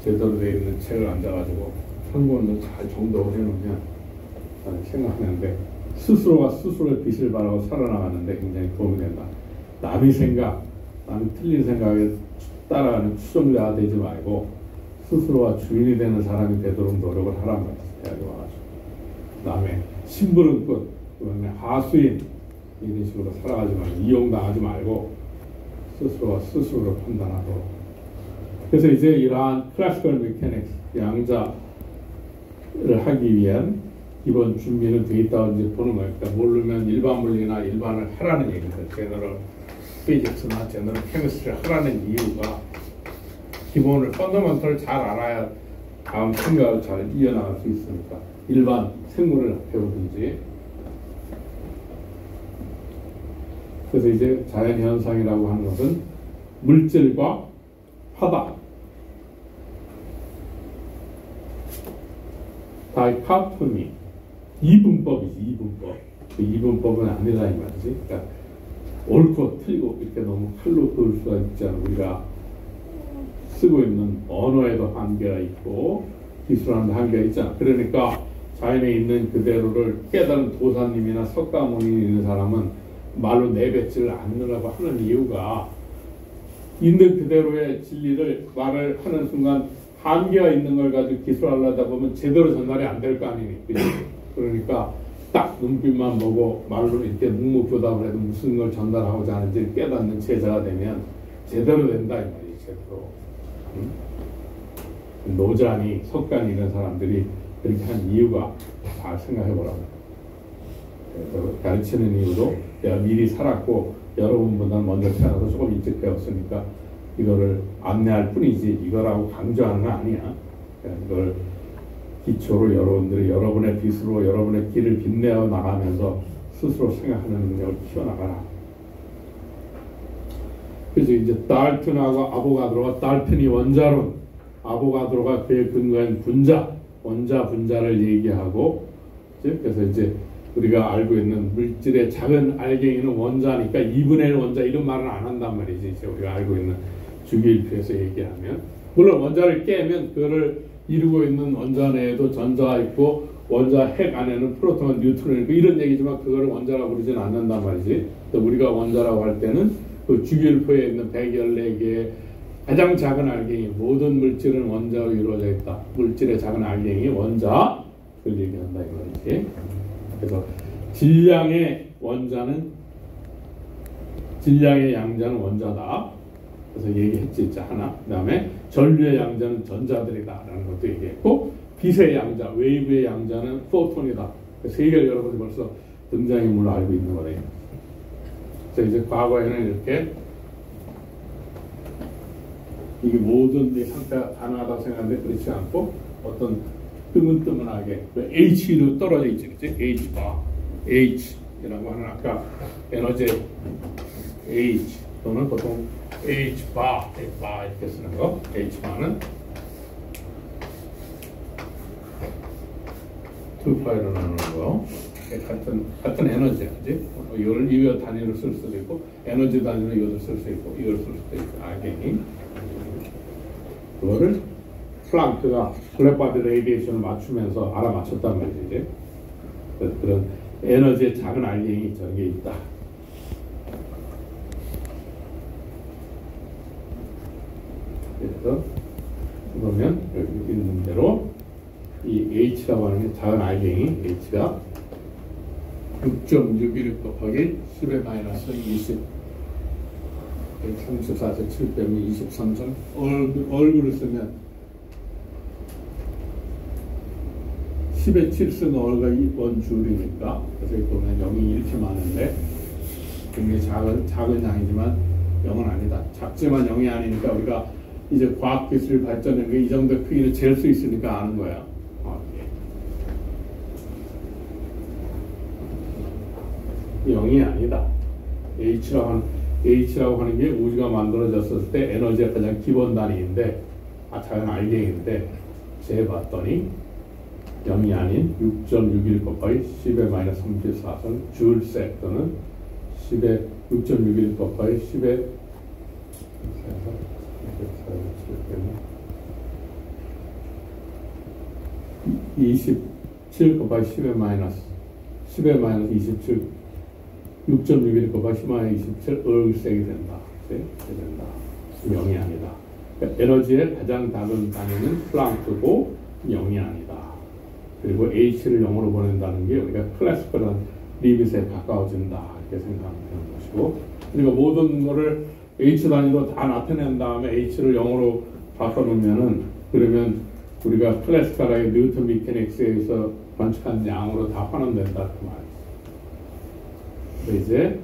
제대로 되어 있는 책을 앉아가지고 한권도 잘 정독을 해놓으면 생각하는데 스스로가 스스로의 빛을 발하고 살아나가는데 굉장히 도움이 된다. 남의 생각, 남의 틀린 생각에 따라가는 추종자가 되지 말고 스스로가 주인이 되는 사람이 되도록 노력을 하란 말이죠. 남의 심부름꾼, 하수인 이런 식으로 살아가지 말고 이용당하지 말고 스스로가 스스로를 판단하도록. 그래서 이제 이러한 클래시컬 메카닉스 양자를 하기 위한 기본 준비는 돼 있다고 이제 보는 거예요. 그러니까 모르면 일반 물리나 일반을 하라는 얘기죠. 제너럴 피직스나 제너럴 케미스트리를 하라는 이유가 기본을 펀더먼털을 잘 알아야 다음 생각을 잘 이어나갈 수 있으니까. 일반 생물을 배우든지. 그래서 이제 자연현상이라고 하는 것은 물질과 화다, 다이카토미, 이분법이지. 이분법. 그 이분법은 아니라 이 말이지. 그러니까 옳고 틀리고 이렇게 너무 칼로 그을 수가 있지 않아. 우리가 쓰고 있는 언어에도 한계가 있고 기술하는 한계가 있잖아. 그러니까 자연에 있는 그대로를 깨달은 도사님이나 석가모니 있는 사람은 말로 내뱉지를 않으려고 하는 이유가 있는 그대로의 진리를 말을 하는 순간 한계가 있는 걸 가지고 기술하려다 보면 제대로 전달이 안 될 거 아니니. 그러니까 딱 눈빛만 보고 말로 이렇게 묵묵부답을 해도 무슨 걸 전달하고자 하는지 깨닫는 제자가 되면 제대로 된다 이 말이지. 제대로. 노자니 석간이 이런 사람들이 그렇게 한 이유가 잘 생각해 보라고. 그래서 가르치는 이유도 내가 미리 살았고 여러분보다 먼저 태어나서 조금 일찍 배웠으니까 이거를 안내할 뿐이지 이거라고 강조하는 건 아니야. 이걸 기초로 여러분들이 여러분의 빛으로 여러분의 길을 빛내어 나가면서 스스로 생각하는 능력을 키워나가라. 그래서 이제 달튼하고 아보가드로가, 달튼이 원자론, 아보가드로가 그에 근거한 분자, 원자 분자를 얘기하고, 그래서 이제 우리가 알고 있는 물질의 작은 알갱이는 원자니까 2분의 1 원자 이런 말은 안 한단 말이지. 이제 우리가 알고 있는 주기율표에서 얘기하면, 물론 원자를 깨면 그거를 이루고 있는 원자 내에도 전자가 있고 원자 핵 안에는 프로톤과 뉴트론이 있고 이런 얘기지만 그거를 원자라고 부르지는 않는단 말이지. 또 우리가 원자라고 할 때는 그 주기율표에 있는 114개의 가장 작은 알갱이, 모든 물질은 원자로 이루어져 있다. 물질의 작은 알갱이 원자, 그걸 얘기한다 이거지. 그래서 질량의 원자는, 질량의 양자는 원자다. 그래서 얘기했지, 하나. 그 다음에 전류의 양자는 전자들이다라는 것도 얘기했고, 빛의 양자, 웨이브의 양자는 포톤이다. 세 개를 여러분이 벌써 등장인물로 알고 있는 거예요. 그래서 이제 과거에는 이렇게 이게 모든 상태가 가능하다고 생각하는데 그렇지 않고 어떤 뜨문뜨문하게 H로 떨어져 있지, 그치? H바, H이라고 하는 아까 에너지 H 또는 보통 H바, H바 이렇게 쓰는 거. H바는 2파이로 나누는 거. 같은 에너지야, 그지? 이걸 이거 단위로 쓸 수도 있고, 에너지 단위로 이것을 쓸 수 있고, 이걸 쓸 수도 있고, 알갱이. 그거를 플랑크가 블랙바디 레이디에이션을 맞추면서 알아맞혔단 말이지. 그런 에너지의 작은 알갱이 저런 게 있다. 그래서 그러면 여기 있는 대로 이 H라고 하는 게 작은 알갱이 H가 6.61 곱하기 10의 마이너스 20 34에서 7 빼면 23점 얼굴을 쓰면 10의 7승 어가 원줄이니까 그래서 보면 0이 이렇게 많은데 굉장히 작은 양이지만 0은 아니다. 작지만 0이 아니니까 우리가 이제 과학기술이 발전한 게 이 정도 크기를 잴 수 있으니까 아는 거야. 예. 0이 아니다. H라고 하는 게 우주가 만들어졌을 때 에너지가 가장 기본 단위인데 작은 알갱이인데 재봤더니 0이 아닌 6.61 곱하기 10의 마이너스 34선 줄세 또는 10의 6.61 곱하기 10의 27 곱하기 10의 마이너스 27 6.61 곱하기 10의 마이너스 27 을색이 된다. 된다. 0이 아니다. 그러니까 에너지의 가장 작은 단위는 플랑크고 0이 아니다. 그리고 H를 0으로 보낸다는 게 우리가 클래시컬한 리밋에 가까워진다. 이렇게 생각하면 되는 것이고, 그리고 모든 거를 H 단위로 다 나타낸 다음에 H를 0으로 바꿔놓으면은, 그러면 우리가 클래시컬하게 뉴턴 미케닉스에서 관측한 양으로 다 환원된다. 그 말이죠. 이제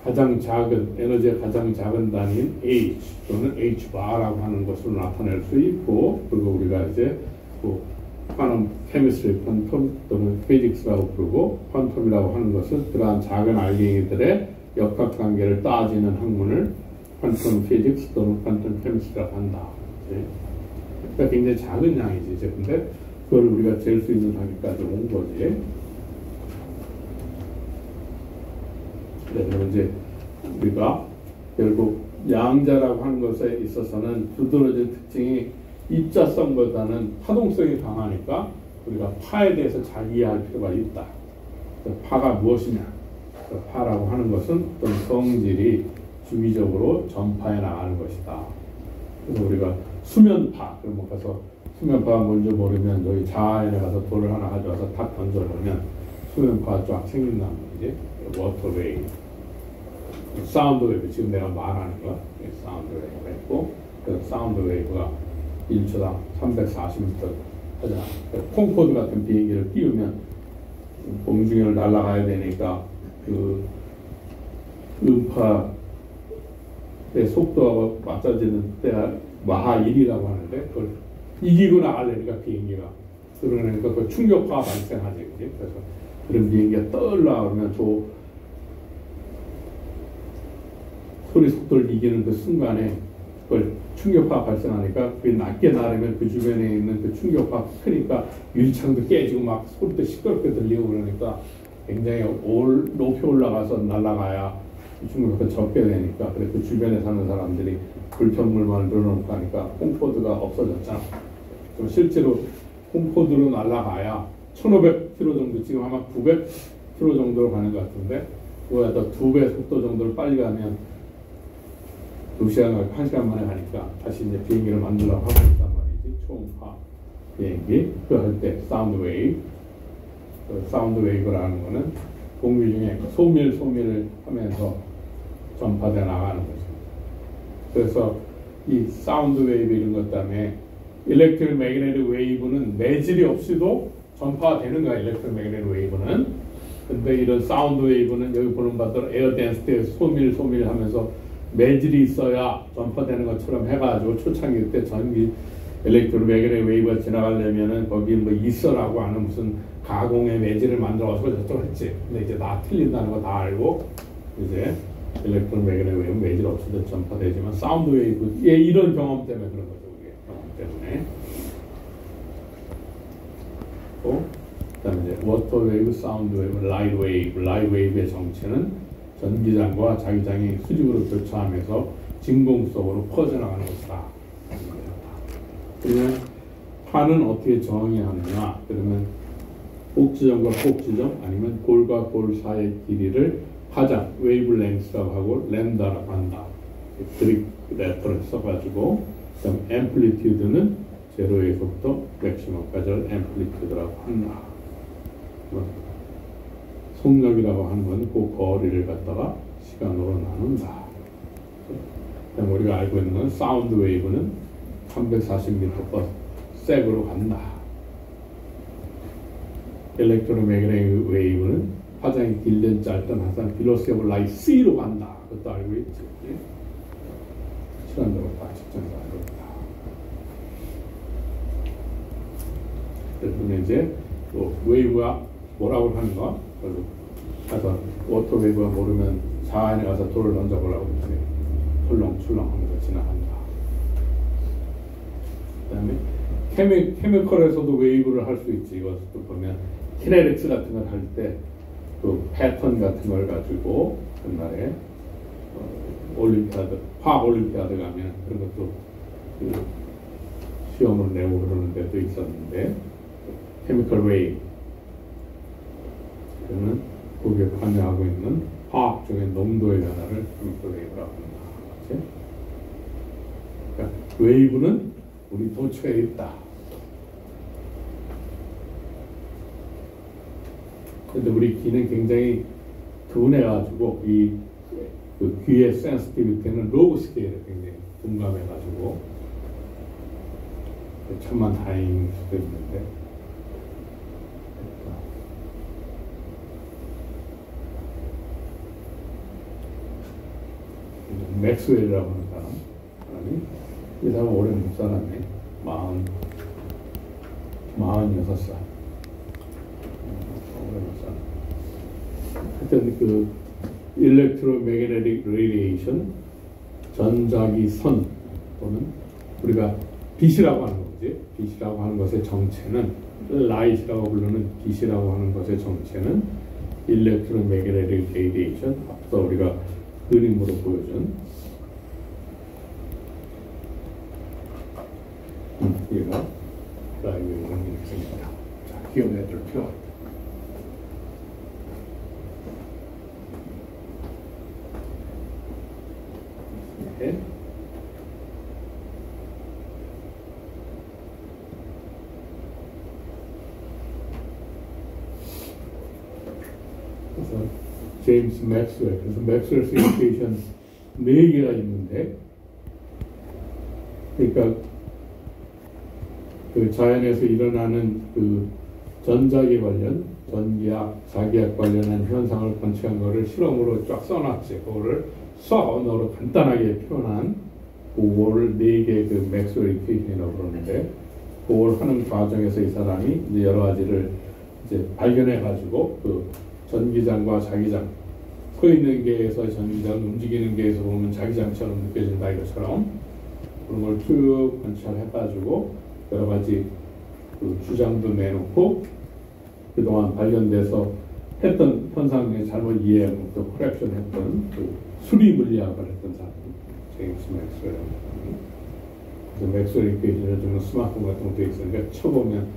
가장 작은, 에너지의 가장 작은 단위인 H 또는 H바라고 하는 것으로 나타낼 수 있고, 그리고 우리가 이제 쿼텀 케미스트리 퀀텀 또는 피직스라고 부르고, 퀀텀이라고 하는 것은 그러한 작은 알갱이들의 역학관계를 따지는 학문을 퀀텀 피직스 또는 퀀텀 케미스트리라고 한다. 그러니까 굉장히 작은 양이지. 이제 근데 그걸 우리가 잴 수 있는 단위까지 온 거지. 그래서 이제 우리가 결국 양자라고 하는 것에 있어서는 두드러진 특징이 입자성보다는 파동성이 강하니까 우리가 파에 대해서 잘 이해할 필요가 있다. 파가 무엇이냐? 파라고 하는 것은 어떤 성질이 주기적으로 전파해 나가는 것이다. 그래서 우리가 수면파, 그럼 가서 수면파가 뭔지 모르면 여기 자아연에 가서 돌을 하나 가져와서 탁 던져보면 수면파가 쫙 생긴단 말이지. 워터웨이브, 사운드 웨이브, 지금 내가 말하는 거 사운드 웨이브가 있고, 그 사운드 웨이브가 1초당 340m 하잖아. 콩코드 같은 비행기를 띄우면 공중을 날아가야 되니까 그 음파의 속도하고 맞춰지는 때가 마하 1이라고 하는데, 그걸 이기고 나가려니까 비행기가, 그러니까 그 충격파가 발생하지. 그치? 그래서 그런 비행기가 떠올라오면 소리 속도를 이기는 그 순간에 그걸 충격파가 발생하니까 그게 낮게 나르면 그 주변에 있는 그 충격파가 크니까 유리창도 깨지고 막 소리도 시끄럽게 들리고 그러니까 굉장히 높이 올라가서 날아가야 충격파가 적게 되니까, 그래 그 주변에 사는 사람들이 불편물만 늘어놓고 하니까 콩포드가 없어졌잖아. 그럼 실제로 콩포드로 날아가야 1500km 정도, 지금 아마 900km 정도로 가는 것 같은데, 그거보다 2배 속도 정도를 빨리 가면 2시간, 1시간 만에 가니까 다시 이제 비행기를 만들려고 하고 있단 말이지. 초음파 비행기. 그 할 때 사운드 웨이브. 사운드 웨이브라는 거는 공기 중에 소밀을 하면서 전파돼 나가는 거죠. 그래서 이 사운드 웨이브 이런 것 때문에 일렉트릭 매그네틱 웨이브는 내질이 없이도 전파가 되는 거야. 일렉트릭 매그네틱 웨이브는. 근데 이런 사운드 웨이브는 여기 보는 바대로 에어 덴시티에 소밀 하면서 매질이 있어야 전파되는 것처럼 해가지고 초창기 때 전기 일렉트로 매그네틱 웨이브가 지나가려면은 거기 뭐 있어라고 하는 무슨 가공의 매질을 만들어서 저쪽 했지. 근데 이제 다 틀린다는 거 다 알고 이제 일렉트로 매그네틱 웨이브 매질 없이도 전파되지만 사운드 웨이브 이런 경험 때문에 그런 거죠. 우리 경험 때문에. 또 그다음에 이제 워터 웨이브, 사운드 웨이브, 라이트 웨이브. 라이트 웨이브의 정체는 전기장과 자기장이 수직으로 교차하면서 진공 속으로 퍼져나가는 것이다. 그러면 파는 어떻게 정의하느냐? 그러면 꼭지점과 꼭지점 아니면 골과 골 사이의 길이를 파장, 웨이브 랭스라고 하고 램다라고 한다. 그릭 레터를 써가지고, 그다음 앰플리튜드는 제로에서부터 맥시멈까지를 앰플리튜드라고 한다. 속력이라고 하는 건 그 거리를 갖다가 시간으로 나눈다. 그다음 우리가 알고 있는 건 사운드 웨이브는 340m/s로 간다. 일렉트로매그네틱 웨이브는 파장이 길든 짧든 항상 velocity of light c로 간다. 그것도 알고 있지. 시간적으로 다 측정해서 알고 있다. 그래서 이제 또 웨이브가 뭐라고 하는가? 가서 워터 웨이브가 모르면 사안에 가서 돌을 던져보라고 이제 툴렁툴렁하면서 지나간다. 그다음에 케미컬에서도 웨이브를 할 수 있지. 이것도 보면 키네틱스 같은 걸 할 때 또 패턴 같은 걸 가지고 옛날에 올림피아드, 화학 올림피아드 가면 그런 것도 그 시험을 내고 그러는 데도 있었는데 케미컬 웨이브 그러면 거기에 관여하고 있는 화학적인 농도의 변화를 케미컬 웨이브라고 합니다. 그렇지? 그러니까 웨이브는 우리 도처에 있다. 근데 우리 귀는 굉장히 둔해가지고 그 귀의 센시티비티는 로우 스케일에 굉장히 둔감해가지고 천만 다행일 수도 있는데 맥스웰이라고 하는 사람이 이 사람 오래 못 살았네. 46살. 하여튼 그 일렉트로매그네틱 레디에이션 전자기선 또는 우리가 빛이라고 하는 거지. 빛이라고 하는 것의 정체는 라이트라고 부르는 빛이라고 하는 것의 정체는 일렉트로매그네틱 레디에이션 앞서 우리가 그림으로 보여준 얘가 라이브의 원인입니다. 자, 기억 애들 표. 네. 그래서 제임스 맥스웰, 그래서 맥스웰 이퀘이션 4개가 있는데, 그러니까 그 자연에서 일어나는 그 전자기 관련, 전기학, 자기학 관련한 현상을 관측한 거를 실험으로 쫙 써놨지. 그거를 수학 언어로 간단하게 표현한 그거를 4개 그 맥스웰 이퀘이션이라고 그러는데, 그걸 하는 과정에서 이 사람이 이제 여러 가지를 이제 발견해가지고 그 전기장과 자기장, 서 있는 게에서 전기장, 움직이는 게에서 보면 자기장처럼 느껴진다 이것처럼 그런 걸 쭉 관찰해가지고 여러 가지 그 주장도 내놓고 그동안 발견돼서 했던 현상에 잘못 이해하고 또 코렉션 했던 그 수리 물리학을 했던 사람 제임스 맥스웰. 그래서 맥스웰 이퀘이션을 주는 스마트폰 같은 것도 있으니까 쳐보면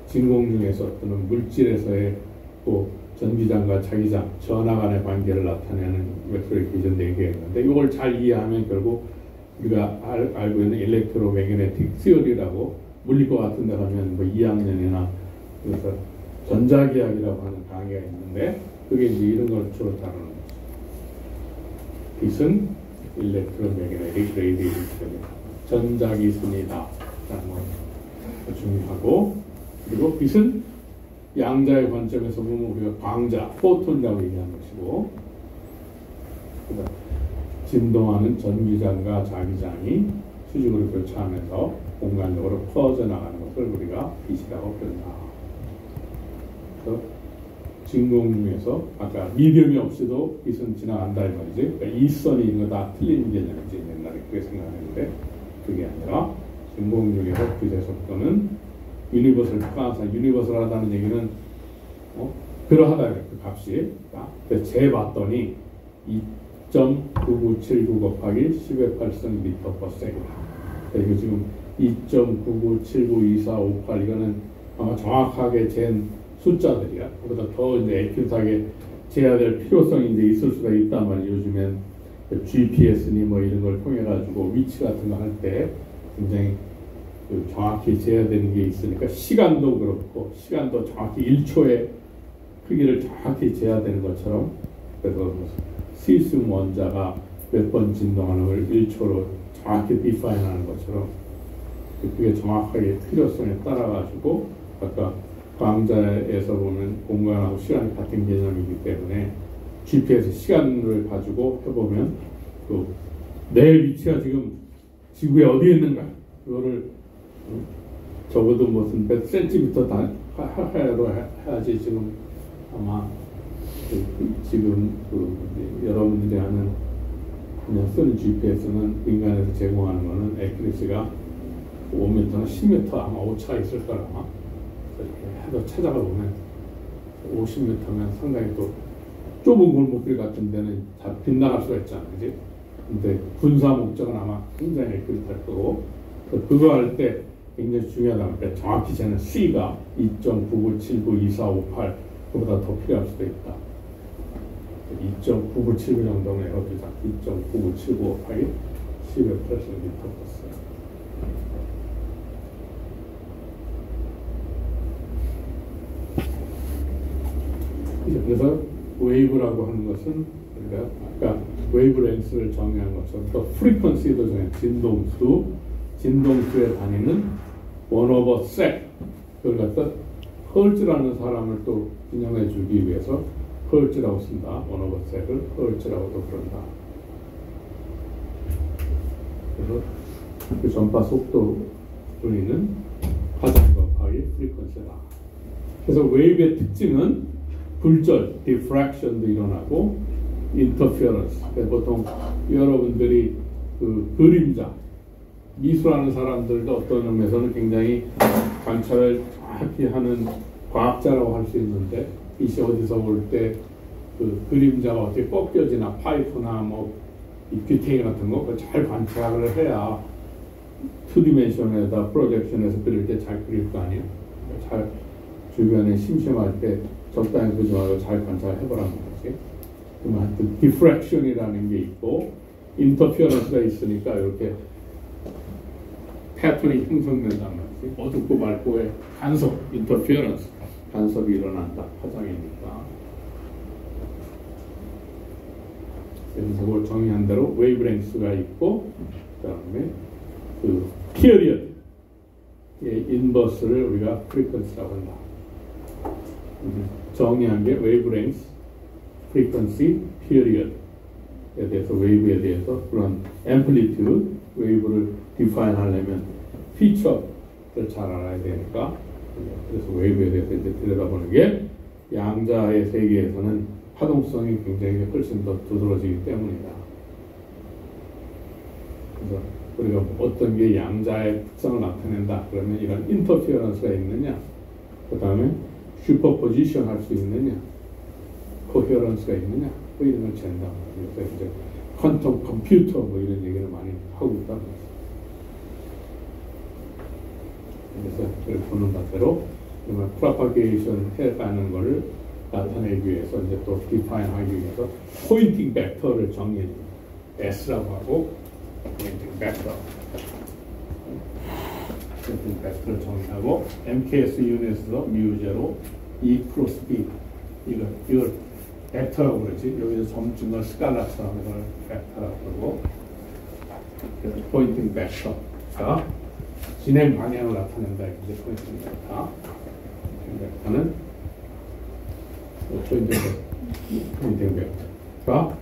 진공 중에서 또는 물질에서의 또 전기장과 자기장, 전하 간의 관계를 나타내는 맥스웰 이퀘이션 4개 있는데 이걸 잘 이해하면 결국 우리가 알고 있는 일렉트로매그네틱 시어리라고 물리과 같은 데 가면 뭐 2학년이나 그래서 전자기학이라고 하는 강의가 있는데 그게 이제 이런 걸 주로 다루는 거죠. 빛은 일렉트로매그네틱 레디에이션입니다. 전자기순이다 라는 거 중요하고, 그리고 빛은 양자의 관점에서 보면 우리가 광자, 포톤이라고 얘기하는 것이고, 그다음 진동하는 전기장과 자기장이 수직으로 교차하면서 공간적으로 퍼져나가는 것을 우리가 빛이라고 표현한다. 그래서 진공 중에서 아까 미디엄이 없이도 빛은 지나간다 이 말이지. 그러니까 이선이 이런 거 다 틀린 개념이지. 옛날에 그렇게 생각했는데 그게 아니라 진공 중에서 빛의 속도는 유니버설 특강상 유니버설하다는 얘기는 그러하다 그 값이. 그래서 재봤더니 2.9979 곱하기 10의 8성 미터 퍼 세컨드. 이거 지금 2.99792458 이거는 아마 정확하게 잰 숫자들이야. 그보다 더 이제 액큐트하게 재야 될 필요성이 이제 있을 수가 있단 말이에요. 요즘엔 GPS니 뭐 이런 걸 통해 가지고 위치 같은 거 할 때 굉장히 정확히 재야 되는 게 있으니까 시간도 그렇고 시간도 정확히 1초의 크기를 정확히 재야 되는 것처럼, 그래서 시스템 원자가 몇 번 진동하는 걸 1초로 정확히 디파인하는 것처럼 그게 정확하게 필요성에 따라 가지고 아까 광자에서 보면 공간하고 시간이 같은 개념이기 때문에 GPS 시간을 가지고 해보면 내 위치가 지금 지구에 어디에 있는가 그거를 적어도 무슨 몇 센티미터 해야지 지금 아마 지금 여러분들이 하는 그냥 쓰는 GPS는 민간에서 제공하는 거는 에큐리시가 5m나 10m 아마 오차가 있을 거라 아마 이렇게 해서 찾아가 보면 50m면 상당히 또 좁은 골목길 같은 데는 다 빗나갈 수가 있잖아, 그지? 근데 군사 목적은 아마 굉장히 에큐리시할 거고 그거 할 때 굉장히 중요하다는 게 정확히 재는 C가 2.99792458 그보다 더 필요할 수도 있다. 2.9979 정도면 해봅시다. 2.997958이 10의 플러스 미터 떴어요. 그래서 웨이브라고 하는 것은 우리가 아까 웨이브 렌스를 정의한 것처럼 또 프리퀀시도 정해 진동수의 단위는 1/sec 그걸 갖다 헐츠라는 사람을 또 인정해 주기 위해서 헐츠라고 쓴다. 1/sec을 헐츠라고도 부른다. 그래서 그 전파 속도 분위는 파장 곱하기 프리퀀시다. 그래서 웨이브의 특징은 불절, 디프랙션도 일어나고 인터피어런스. 보통 여러분들이 그 그림자 미술하는 사람들도 어떤 점에서는 굉장히 관찰을 정확히 하는 과학자라고 할 수 있는데 빛이 어디서 올 때 그 그림자가 어떻게 꺾여지나 파이프나 뭐 입기탱이 같은 거 잘 관찰을 해야 2디멘션에다 프로젝션에서 그릴 때 잘 그릴 거 아니에요. 잘 주변에 심심할 때 적당히 그러지 말고 잘 관찰해보라는 거지. 그러면 하여튼 디프랙션이라는 게 있고 인터피어런스가 있으니까 이렇게 패턴이 형성된다는 거지. 어둡고 맑고의 간섭, 인터피어런스, 간섭이 일어난다. 파장이니까. 그래서 그걸 정의한 대로 웨이브랭스가 있고 그 다음에 그 피어리어드의 인버스를 우리가 프리퀀시라고 한다. 정의한 게 웨이브랭스, 프리퀀시, 피어리어드에 대해서 웨이브에 대해서 그런 앰플리튜드, 웨이브를 디파인 하려면 피처를 잘 알아야 되니까 그래서 웨이브에 대해서 이제 들여다보는 게 양자의 세계에서는 파동성이 굉장히 훨씬 더 두드러지기 때문이다. 그래서 우리가 어떤 게 양자의 특성을 나타낸다 그러면 이런 인터피어런스가 있느냐, 그 다음에 슈퍼포지션 할 수 있느냐, 코헤런스가 있느냐, 뭐 이런 걸 잰다. 그래서 이제 퀀텀 컴퓨터 뭐 이런 얘기를 많이 하고 있다는 거죠. 그래서 그걸 보는 바대로 프로파게이션 해가는 거를 나타내기 위해서 이제 또 디파인하기 위해서 포인팅 벡터를 정의해 줍니다. S라고 하고 포인팅 벡터, 포인팅 벡터를 정의하고 MKS 유닛에서 뮤0 E 크로스 B 이걸 벡터라고 그러지. 여기서 점준 걸 스칼라처럼 이걸 벡터라고 그러고 그래서 포인팅 벡터가 진행 방향을 나타낸다. 이제 포인팅 벡터. 벡터는 포인팅 벡터가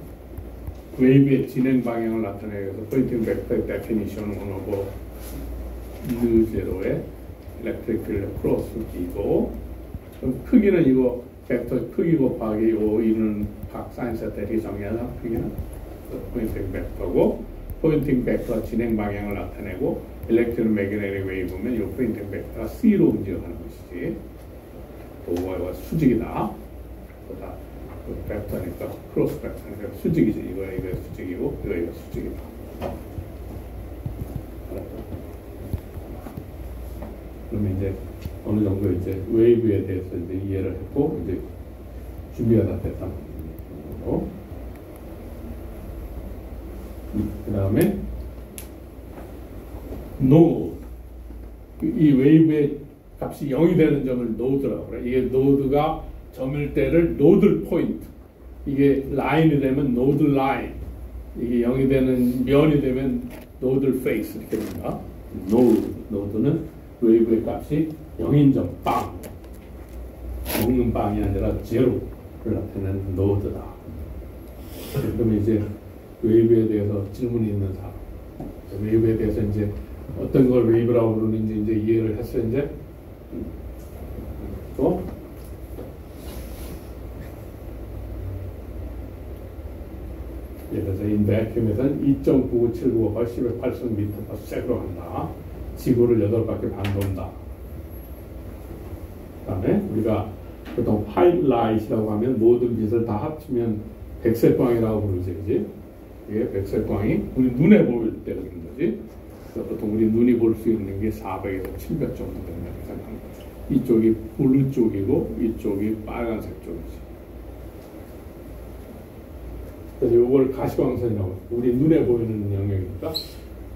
웨이브의 진행 방향을 나타내기 위해서 포인팅 벡터의 데피니션은 오브 U0의 일렉트릭 필드 크로스 B고 크기는 이거 벡터 크기 곱하기 O 이는 각 사인스 대리 정의하는 크기는 포인팅 벡터고 포인팅 벡터 진행 방향을 나타내고 일렉트로 매그네틱 웨이브면 이 포인팅 벡터가 C로 움직여가는 것이지. O가 수직이다. 보다 벡터니까 크로스 벡터니까 수직이지. 이거 수직이고 이거 수직이다. 그러면 이제 어느 정도 이제 웨이브에 대해서 이제 이해를 했고 이제 준비가 다 됐다. 그 다음에 노드, 이 웨이브의 값이 0이 되는 점을 노드라고 그래. 이게 노드가 점일 때를 노드 포인트, 이게 라인이 되면 노드 라인, 이게 0이 되는 면이 되면 노드 페이스 이렇게 됩니다. 노드는 웨이브의 값이 0인 점 빵. 먹는 빵이 아니라 제로를 나타내는 노드다. 그러면 이제 웨이브에 대해서 질문이 있는 사람, 웨이브에 대해서 이제 어떤 걸 웨이브라고 부르는지 이제 이해를 했어. 이제 또 예를 들어서 이 백큐에서는 2.9979가 10의 8승/m로 간다. 지구를 8바퀴 반 돈다. 그 다음에 우리가 보통 하이라이트라고 하면 모든 빛을 다 합치면 백색광이라고 부르지, 그지? 이게 백색광이 우리 눈에 보일 때 그런 거지. 그래서 보통 우리 눈이 볼 수 있는 게 400에서 700 정도 된다 생각합니다. 이쪽이 블루 쪽이고 이쪽이 빨간색 쪽이지. 그래서 이걸 가시광선이라고, 우리 눈에 보이는 영역이니까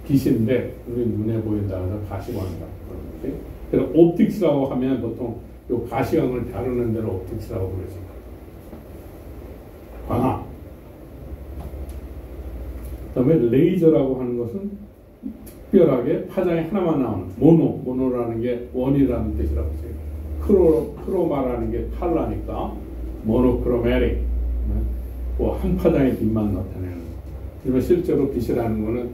빛인데 우리 눈에 보인다고 해서 가시광이라고 그러는 거지. 그래서 옵틱스라고 하면 보통 이 가시광을 다루는 데로 옵틱스라고 부르지. 광학. 그 다음에 레이저라고 하는 것은 특별하게 파장이 하나만 나오는 모노라는 게 원이라는 뜻이라고 해요. 크로마라는 게 컬러니까 모노크로매틱, 한 파장의 빛만 나타내는 거. 그러면 실제로 빛이라는 거는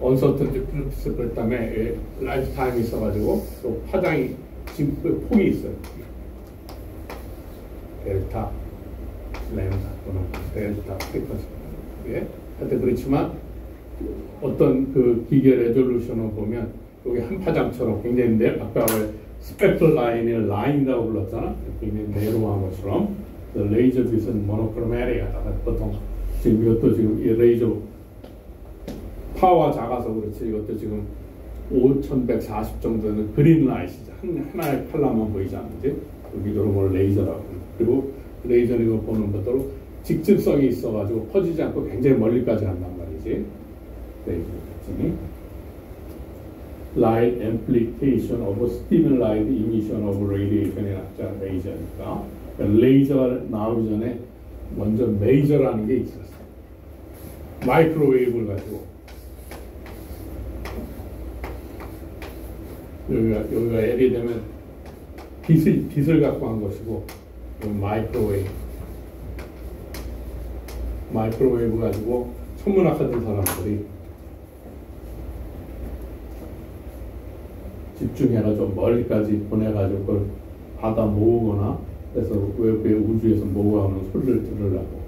언서턴트 빛을 볼 때문에 라이프 타임이 있어가지고 또 파장이 지금 폭이 있어요. 델타, 램다 또는 델타 프리퀀시. 예? 하여튼 그렇지만 어떤 그 기계 레졸루션을 보면 여기 한 파장처럼 굉장히 아까 스펙트럴 라인을 라인이라고 불렀잖아. 굉장히 내로한 것처럼 레이저 빛은 모노크로매틱하다. 보통 지금 이것도 지금 이 레이저 파워가 작아서 그렇지 이것도 지금 5140 정도는 그린 라이트죠. 하나의 컬러만 보이지 않는지 여기도 뭘 레이저라고. 그리고 레이저는 이거 보는 것도 직접성이 있어가지고 퍼지지 않고 굉장히 멀리까지 간단 말이지. 레이저 특징이 Light Amplification of Stimulated Emission of Radiation이 나왔잖아. 레이저니까. 레이저가 나오기 전에 먼저 메이저라는 게 있었어. 마이크로웨이브를 가지고 여기가 L이 되면 빛을 갖고 한 것이고 마이크로웨이브 가지고 천문학 하던 사람들이 집중해라 좀 멀리까지 보내가지고 그걸 받아 모으거나 그래서 외부의 우주에서 모아오는 소리를 들으려고.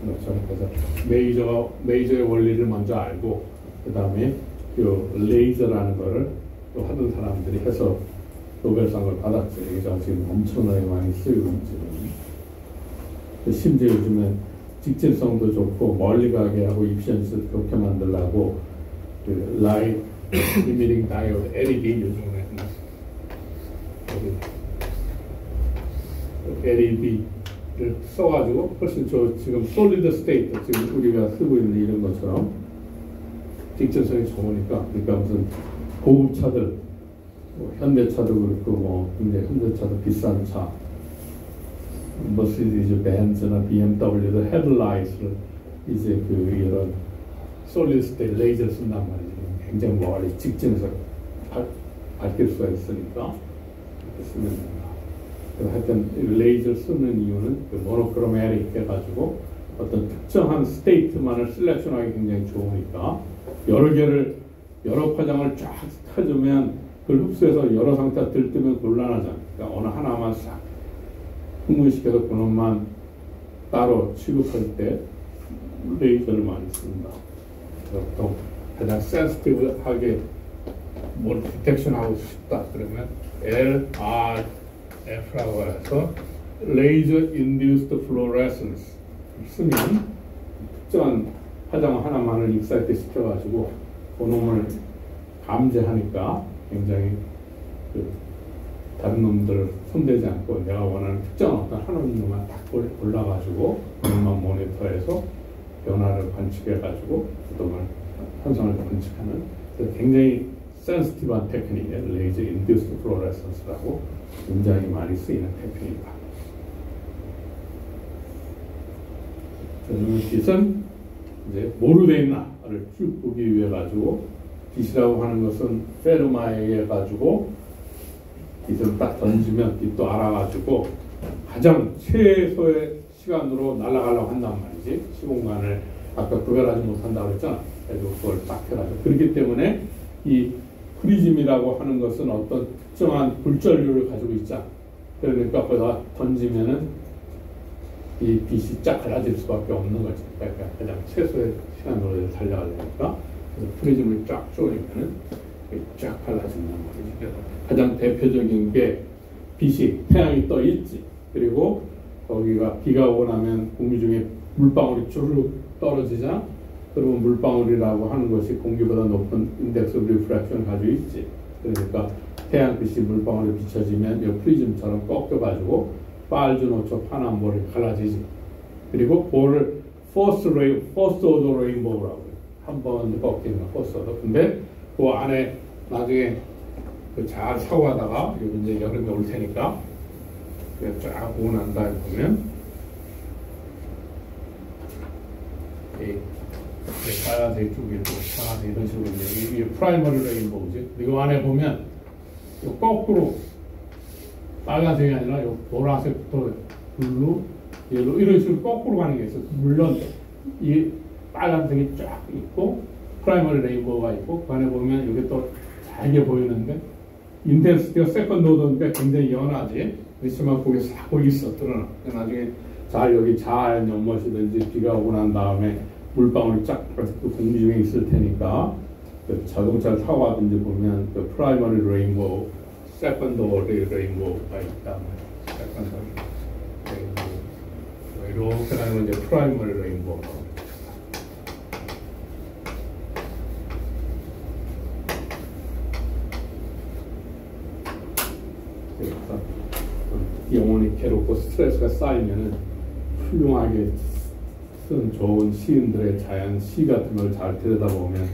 그래서 메이저의 원리를 먼저 알고 그 다음에 그 레이저라는 거를 또 하던 사람들이 해서 노벨상을 받았죠. 레이저가 지금 엄청나게 많이 쓰이고 있지. 심지어 요즘에 직진성도 좋고 멀리 가게 하고 입시연수 좋게 만들려고 그 라이트 이미팅 다이오드 LED 요즘에 LED를 써가지고 훨씬 지금 솔리드 스테이트 지금 우리가 쓰고 있는 이런 것처럼 직진성이 좋으니까 그러니까 무슨 고급 차들 현대차도 그렇고 굉장히 현대차도 비싼 차 머시디즈 벤츠나 BMW도 헤드라이트를 이제 그 이런 솔리드 스테이트 레이저를 쓴단 말이지. 굉장히 멀리 직진해서 밝힐 수가 있으니까 이렇게 쓰면 된다. 하여튼 레이저 쓰는 이유는 그 모노크로매틱 해가지고 어떤 특정한 스테이트만을 셀렉션하기 굉장히 좋으니까 여러 파장을 쫙 켜주면 그걸 흡수해서 여러 상태가 들뜨면 곤란하잖아. 그러니까 어느 하나만 싹 흥분시켜서 그놈만 따로 취급할 때 레이저를 많이 씁니다. 보통 가장 센시티브하게 뭘 디텍션하고 싶다 그러면 LRF라고 해서 Laser Induced Fluorescence 쓰면 특정한 파장 하나만을 익사이트 시켜가지고 그놈을 감지하니까 굉장히 다른 놈들을 손대지 않고 내가 원하는 특정한 어떤 하나만 딱 골라가지고 그것만 모니터해서 변화를 관측해가지고 그동안 현상을 관측하는 굉장히 센시티브한 테크닉이에요. 레이저 인듀스드 플로레센스라고 굉장히 많이 쓰이는 테크닉이다. 빛은 이제 뭐로 되어 있나를 쭉 보기 위해 가지고 빛이라고 하는 것은 페르마에 가지고 빛을 딱 던지면 빛도 알아가지고 가장 최소의 시간으로 날아가려고 한단 말이지. 시공간을 아까 구별하지 못한다고 그랬잖아. 그래서 그걸 딱 해가지고. 그렇기 때문에 이 프리즘이라고 하는 것은 어떤 특정한 불전류를 가지고 있잖아. 그러니까 거기다 던지면은 이 빛이 쫙 갈라질 수밖에 없는 거지. 그러니까 가장 최소의 시간으로 달려가려니까. 그래서 프리즘을 쫙 쪼으면은 쫙 갈라진단 말이지. 그래서 가장 대표적인 게 빛이 태양이 떠 있지. 그리고 거기가 비가 오고 나면 공기 중에 물방울이 주르륵 떨어지잖아. 그러면 물방울이라고 하는 것이 공기보다 높은 인덱스 오브 리프렉션을 가지고 있지. 그러니까 태양빛이 물방울에 비춰지면 이 프리즘처럼 꺾여가지고 빨주노초 파남볼이 갈라지지. 그리고 그거를 포스트 오더 레인보우라고 해요. 한 번 꺾이는 거 포스트 오더. 근데 그 안에 나중에 잘 사고하다가 이제 여름에 올 테니까 쫙 보고 난 다음에 보면 빨간색 쪽에 파란색 이런 식으로 이게 프라이머리 레인보우지. 이거 안에 보면 요 거꾸로 빨간색이 아니라 요 보라색부터 블루, 옐로 이런 식으로 거꾸로 가는 게 있어요. 물론 이 빨간색이 쫙 있고 프라이머리 레인보우가 있고 그 안에 보면 이게 또 잘게 보이는데 인텐시티가 세컨드 오더니까 굉장히 연하지. 그렇지만 거기 싹 거기 있어 드러나. 나중에 잘 여기 자연 연못이든지 비가 오고 난 다음에 물방울이 쫙 공기 중에 있을 테니까 그 자동차를 타고 가든지 보면 그 프라이머리 레인보우, 세컨드 레인보우가 있다. 세컨드 레인보우 이렇게 하면 이제 프라이머리 레인보우. 영혼이 괴롭고 스트레스가 쌓이면은 훌륭하게 쓴 좋은 시인들의 자연 시 같은 걸 잘 들여다보면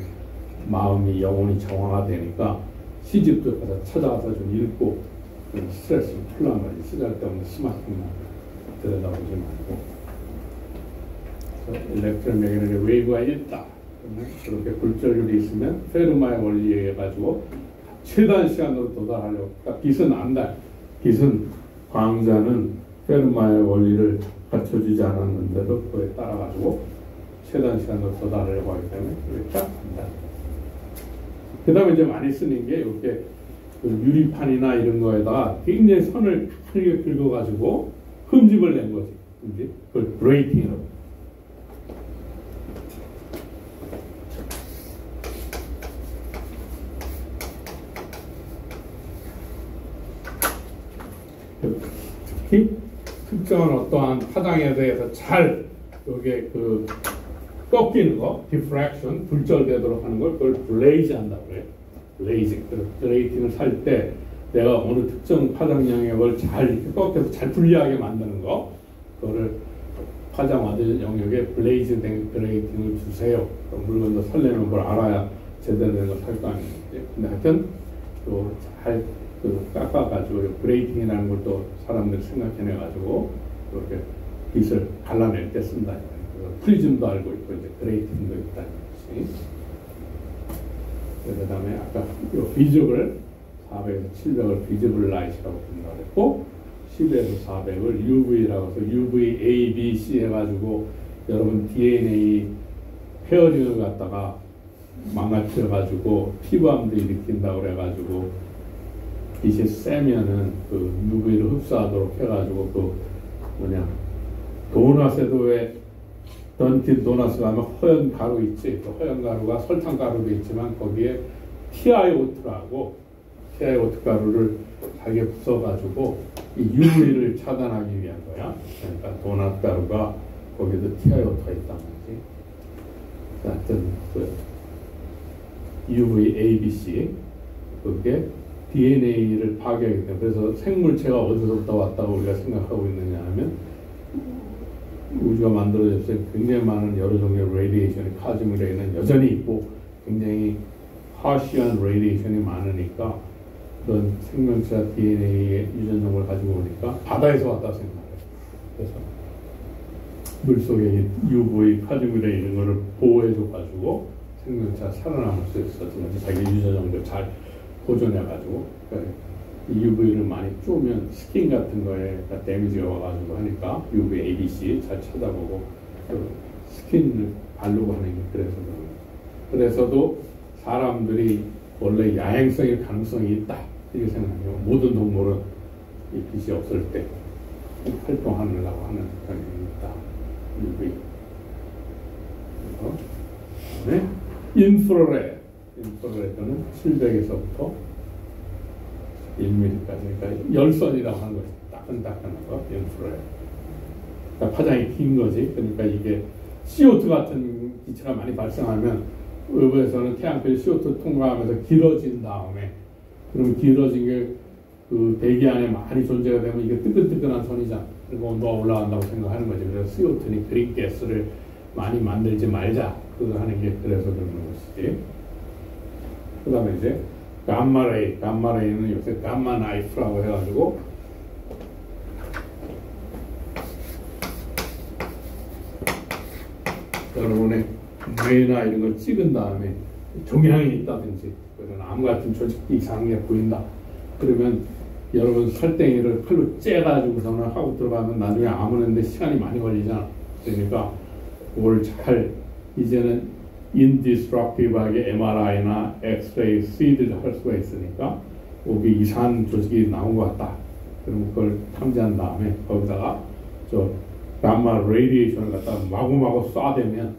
마음이 영혼이 정화가 되니까 시집도 가서 찾아가서 좀 읽고 스트레스를 풀란 말이지. 쓸데없는 스마트만 들여다보지 말고. 일렉트로매그네틱 웨이브가 있다. 그렇게 굴절률이 있으면 페르마의 원리에 의해 가지고 최단 시간으로 도달하려고. 그러니까 빛은 안다. 빛은 광자는 페르마의 원리를 갖춰주지 않았는데도 그거에 따라가지고 최단 시간으로 도달하려고 하기 때문에 그렇게 한다. 그 다음에 이제 많이 쓰는 게 이렇게 그 유리판이나 이런 거에다가 굉장히 선을 크게 긁어가지고 흠집을 낸 거지. 흠집. 그걸 브레이팅이라고. 특히 특정한 어떠한 화장에 대해서 잘 이게 그 꺾이는 거, 디프랙션, 불절되도록 하는 걸 그걸 블레이즈 한다고 그래요. 블레이징. 블레이팅을 살 때 내가 어느 특정 화장 영역을 잘 이렇게 꺾여서 잘 분리하게 만드는 거, 그거를 화장 와드 영역에 블레이즈 된 블레이팅을 주세요. 물건도 살려면 뭘 알아야 제대로 된 걸 살 거 아니에요. 근데 하여튼 또 잘 깎아가지고 브레이팅이라는 걸 또 사람들이 생각해내가지고 이렇게 빛을 갈라낼 때 쓴다. 프리즘도 알고 있고 이제 브레이팅도 있다는 것이. 그 다음에 아까 비즈블 400에서 700을 비즈블 라이트라고 본다고 했고 10에서 400을 UV라고 해서 UV A, B, C 해가지고 여러분 DNA 페어링을 갖다가 망가뜨려가지고 피부암도 일으킨다고 그래가지고 빛이 세면은 그 UV를 흡수하도록 해가지고 그 뭐냐 도넛에도 왜 던킨 도넛 가면 허연 가루 있지. 그 허연 가루가 설탕 가루도 있지만 거기에 TiO2라고 TiO2 가루를 잘게 부숴가지고 이 UV를 차단하기 위한 거야. 그러니까 도넛 가루가 거기도 TiO2가 있단 말이지. 하여튼 그 UV A, B, C 그게 DNA를 파괴하기 때문에 그래서 생물체가 어디서부터 왔다고 우리가 생각하고 있느냐 하면 우주가 만들어졌을 때 굉장히 많은 여러 종류의 레디에이션이 카즈믹 레이는 여전히 있고 굉장히 하시한 레디에이션이 많으니까 그런 생명체 DNA의 유전 정보를 가지고 오니까 바다에서 왔다고 생각해요. 그래서 물속에 UV, 카즈믹 레이 이런 거를 보호해줘가지고 생명체가 살아남을 수 있어서 자기 유전 정보를 잘 보존해가지고 UV를 많이 쪼면 스킨 같은 거에 데미지가 와가지고 하니까 UV ABC 잘 찾아보고 또 스킨을 바르고 하는 게 그래서 그런 거예요. 그래서도 사람들이 원래 야행성의 가능성이 있다 이렇게 생각해요. 모든 동물은 이 빛이 없을 때 활동하려고 하는 경향이 있다. UV. 그다음에 인프라레드는 700에서부터 1mm까지, 그러니까 열선이라고 하는 거지. 따끈따끈한 거, 인프라레드. 그러니까 파장이 긴 거지. 그러니까 이게 CO2 같은 기체가 많이 발생하면 외부에서는 태양빛이 CO2 통과하면서 길어진 다음에, 그럼 길어진 게 그 대기 안에 많이 존재가 되면 이게 뜨끈뜨끈한 선이잖아. 그리고 온도가 올라간다고 생각하는 거지. 그래서 CO2니 그린 가스를 많이 만들지 말자. 그거 하는 게 그래서 그런 것이지. 그 다음에 이제 감마레이는 요새 감마 나이프라고 해가지고 여러분의 뇌나 이런 걸 찍은 다음에 종양이 있다든지 그런 암 같은 조직이 이상한 게 보인다. 그러면 여러분 살땡이를 칼로 째가지고서는 하고 들어가면 나중에 암을 했는데 시간이 많이 걸리잖아. 그러니까 그걸 잘 이제는 인디스트럭티브하게 MRI나 엑스레이, CT를 할 수가 있으니까 여기 이상한 조직이 나온 것 같다. 그러면 그걸 탐지한 다음에 거기다가 저 감마 레디에이션을 갖다가 마구마구 쏴대면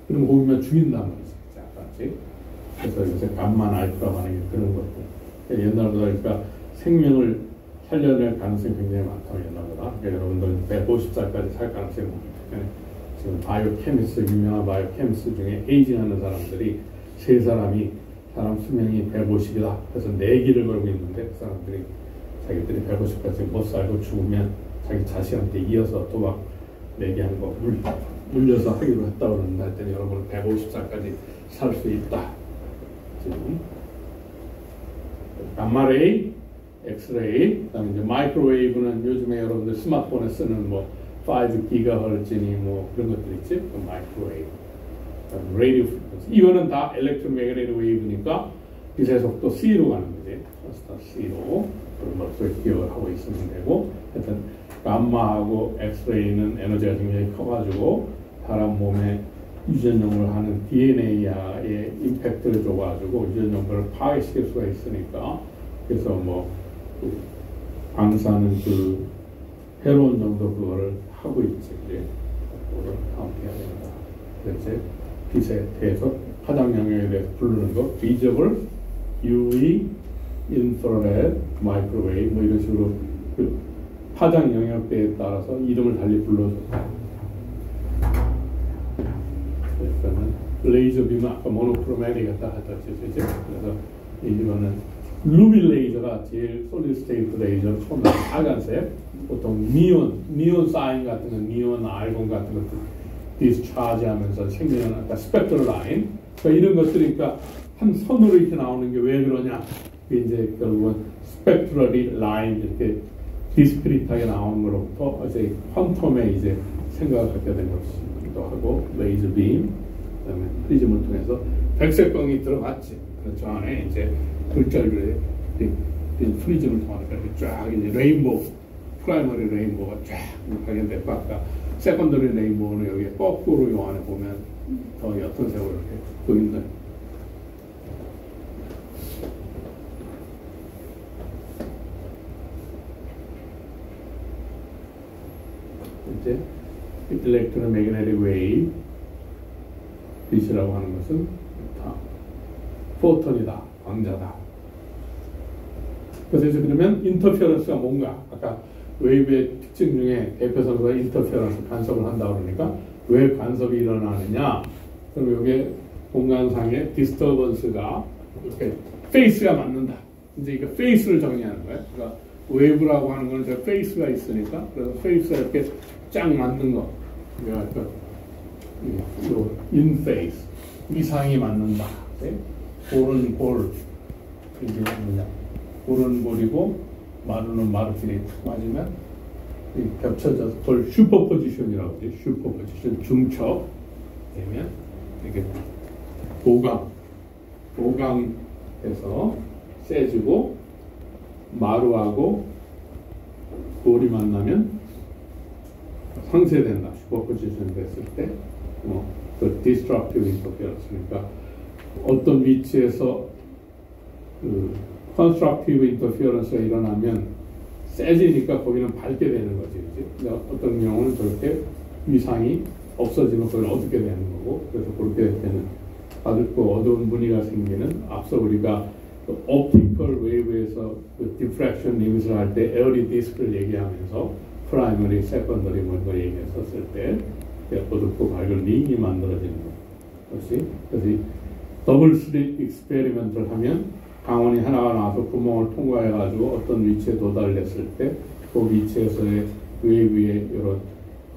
그럼 거기면 죽인단 말이지. 약간씩. 그래서 요새 감마 나이프라고 하는 게 그런 것도. 옛날보다 그러니까 생명을 살려낼 가능성이 굉장히 많다고 옛날보다. 그러니까 여러분들 150살까지 살 가능성이 많기 지금 바이오케미스트, 유명한 바이오케미스트 중에 에이징하는 사람들이 세 사람이 사람 수명이 150이다. 그래서 내기를 걸고 있는데 그 사람들이 자기들이 150까지 못 살고 죽으면 자기 자식한테 이어서 또 막 내기하는 거 물려서 하기로 했다고 그러는데 하여튼 여러분 150살까지 살 수 있다. 지금 감마레이, 엑스레이, 그다음에 이제 마이크로웨이브는 요즘에 여러분들 스마트폰에 쓰는 뭐 5GHz니 뭐 그런 것들 있지? 그 마이크로웨이브, 라디오 프리퀀시. 이거는 다 엘렉트로매그네틱 웨이브니까 빛의 속도 C로 가는 거지. 스타 C로. 그런 머릿속에 기억을 하고 있으면 되고, 하여튼 감마하고 엑스레이는 에너지가 굉장히 커가지고 사람 몸에 유전용을 하는 DNA에 임팩트를 줘가지고 유전용을 파괴시킬 수가 있으니까, 그래서 뭐 방사는 그 헤로인 정도 그거를 하고 있지. 그거를 카운트해야 된다. 그래서 빛에 대해서 파장 영역에 대해서 부르는 거, 비저블, UV, 인프라레드, 마이크로웨이브 뭐 이런 식으로 그 파장 영역대에 따라서 이름을 달리 불러줬다. 그래서는 레이저 빔은 아까 모노크로매틱이었다 하셨지. 그래서 이거는 루비 레이저가 제일 솔리드 스테이트 레이저 처음 나온 빨간색. 보통 니온 사인 같은 건 니온 알곤 같은 것들 디스차지 하면서 생기는 아까 스펙트럴 라인. 그러니까 이런 것들이 그러니까 한 선으로 이렇게 나오는 게 왜 그러냐. 그게 이제 결국은 스펙트럴 라인 이렇게 디스크리트하게 나오는 것부터 이제 퀀텀에 이제 생각을 갖게 된 것이기도 하고, 레이저 빔, 그다음에 프리즘을 통해서 백색광이 들어갔지. 저 안에 이제 글자를 프리즘을 통하니까 이렇게 쫙 이제 레인보우, 프라이머리 레인보우가 쫙 발견됐고, 아까 세컨더리 레인보우는 여기에 거꾸로 요 안에 보면 더 옅은 색으로 이렇게 보인다. 이제 일렉트로매그네틱 웨이브 빛이라고 하는 것은 다 포톤이다, 광자다. 그래서 그러면 인터페어런스가 뭔가, 아까 웨이브의 특징 중에 대표선거가 인터페어런스 간섭을 한다 그러니까 왜 간섭이 일어나느냐? 그럼 이게 공간상의 디스터번스가 이렇게 페이스가 맞는다. 이제 이거 페이스를 정의하는 거예요. 그러니까 웨이브라고 하는 건 저 페이스가 있으니까, 그래서 페이스가 이렇게 쫙 맞는 거. 그러니까 인 페이스 이상이 맞는다. 네? 볼은 볼, 이게 뭐냐? 볼은 볼이고 마루는 마루끼리 맞으면 겹쳐져서 그걸 슈퍼포지션이라고 하죠. 슈퍼포지션, 중첩 되면 이게 보강해서 세지고 마루하고 볼이 만나면 상쇄된다. 슈퍼포지션 됐을 때 그 디스트럭티브 인터페어런스. 그러니까 어떤 위치에서 그 컨스트럭티브 인터페어런스가 일어나면 세지니까 거기는 밝게 되는 거지. 그치? 어떤 경우는 저렇게 위상이 없어지면 그걸 어둡게 되는 거고, 그래서 그렇게 될 때는 어둡고 어두운 무늬가 생기는, 앞서 우리가 그 옵티컬 웨이브에서 그 디프렉션 리밋을 할 때 에어리 디스크를 얘기하면서 프라이머리, 세컨더리 뭐 이런 거 얘기했었을 때 어둡고 밝은 링이 만들어지는 것이. 그래서 더블 슬릿 익스페리먼트를 하면 강원이 하나가 나와서 구멍을 통과해가지고 어떤 위치에 도달했을 때 그 위치에서의 웨이브의 이런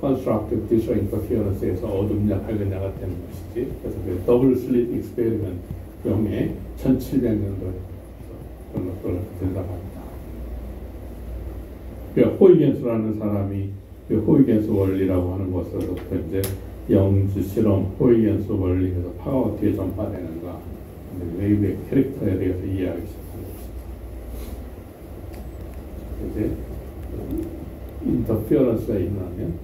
컨스트럭티브 디스트럭 인터피어런스에서 어둡냐 밝으냐가 되는 것이지. 그래서 그 더블 슬릿 익스페리먼트 영에 1700년도에 그런 것들을 대답합니다. 그러니까 호이겐스라는 사람이 그 호이겐스 원리라고 하는 것으로부터 이제 영주 실험, 호이겐스 원리에서 파가 어떻게 전파되는가, 웨이브의 캐릭터에 대해서 이해하기 시작한 것입니다. 이제 인터피어런스가 일어나면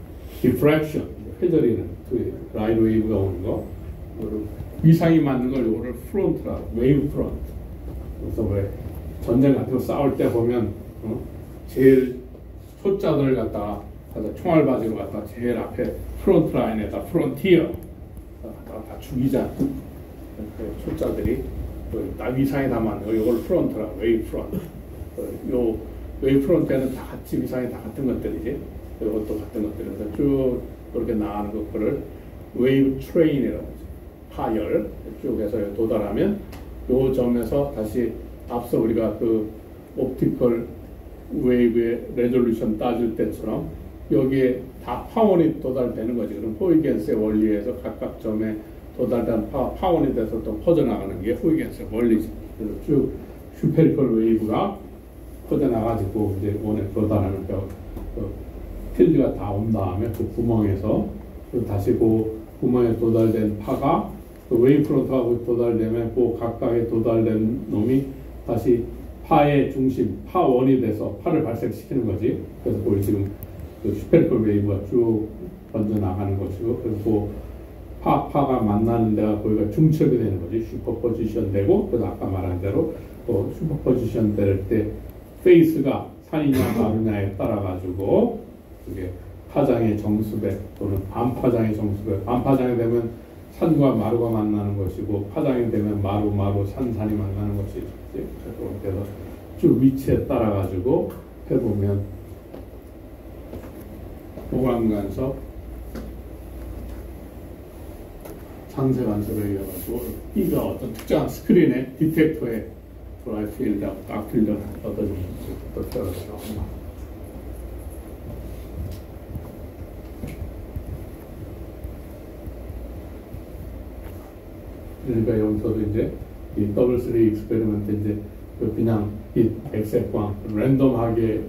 디프렉션, 회절이는 라이트 웨이브가 오는 거, 위상이 맞는 걸 이거를 프론트라고, 웨이브 프론트. 그래서 왜 전쟁 같은 거 싸울 때 보면 제일 초짜들 갖다가 총알바지로 갖다 제일 앞에 프론트 라인에다 프론티어 다 죽이자. 초짜들이 딱 위상이 다 맞는 거, 이걸 프론트라고, 웨이브 프론트. 요 웨이브 프론트에는 다 같이 위상이 다 같은 것들이지. 이것도 같은 것들이라서 쭉 그렇게 나가는 것들을 웨이브 트레인이라고 하죠. 파열 쭉 해서 도달하면 요 점에서 다시 앞서 우리가 그 옵티컬 웨이브의 레졸루션 따질 때처럼 여기에 다 파원이 도달되는 거지. 그럼 호이겐스의 원리에서 각각 점에 도달된 파원이 돼서 또 퍼져나가는 게 호이겐스의 원리지. 그래서 쭉 슈페리컬 웨이브가 퍼져나가지고 이제 원에 도달하는 그 필드가 다 온 다음에 그 구멍에서 다시 그 구멍에 도달된 파가 그 웨이브 프론트하고 도달되면 그 각각에 도달된 놈이 다시 파의 중심, 파1이 돼서 파를 발생시키는 거지. 그래서 그걸 지금 그 슈페리컬 웨이브가 쭉 번져나가는 것이고, 그래서 그 파가 만나는 데가 거기가 중첩이 되는 거지. 슈퍼포지션 되고, 그래서 아까 말한 대로 슈퍼포지션 될 때 페이스가 산이냐 마루냐에 따라가지고 그게 파장의 정수배 또는 반파장의 정수배, 반파장이 되면 산과 마루가 만나는 것이고 파장이 되면 마루, 산이 만나는 것이지. 그래서 쭉 위치에 따라가지고 해보면 보강간섭, 상세 간섭에 의해가지고 B가 어떤 특정한 스크린에 디텍터에 드라이브 필드하고 딱 필드를 얻어주는 것부터 나옵니다. 그러니까 여기서도 이제 이 더블 스리 익스페리먼트 이제 그냥 빛, 백색광 랜덤하게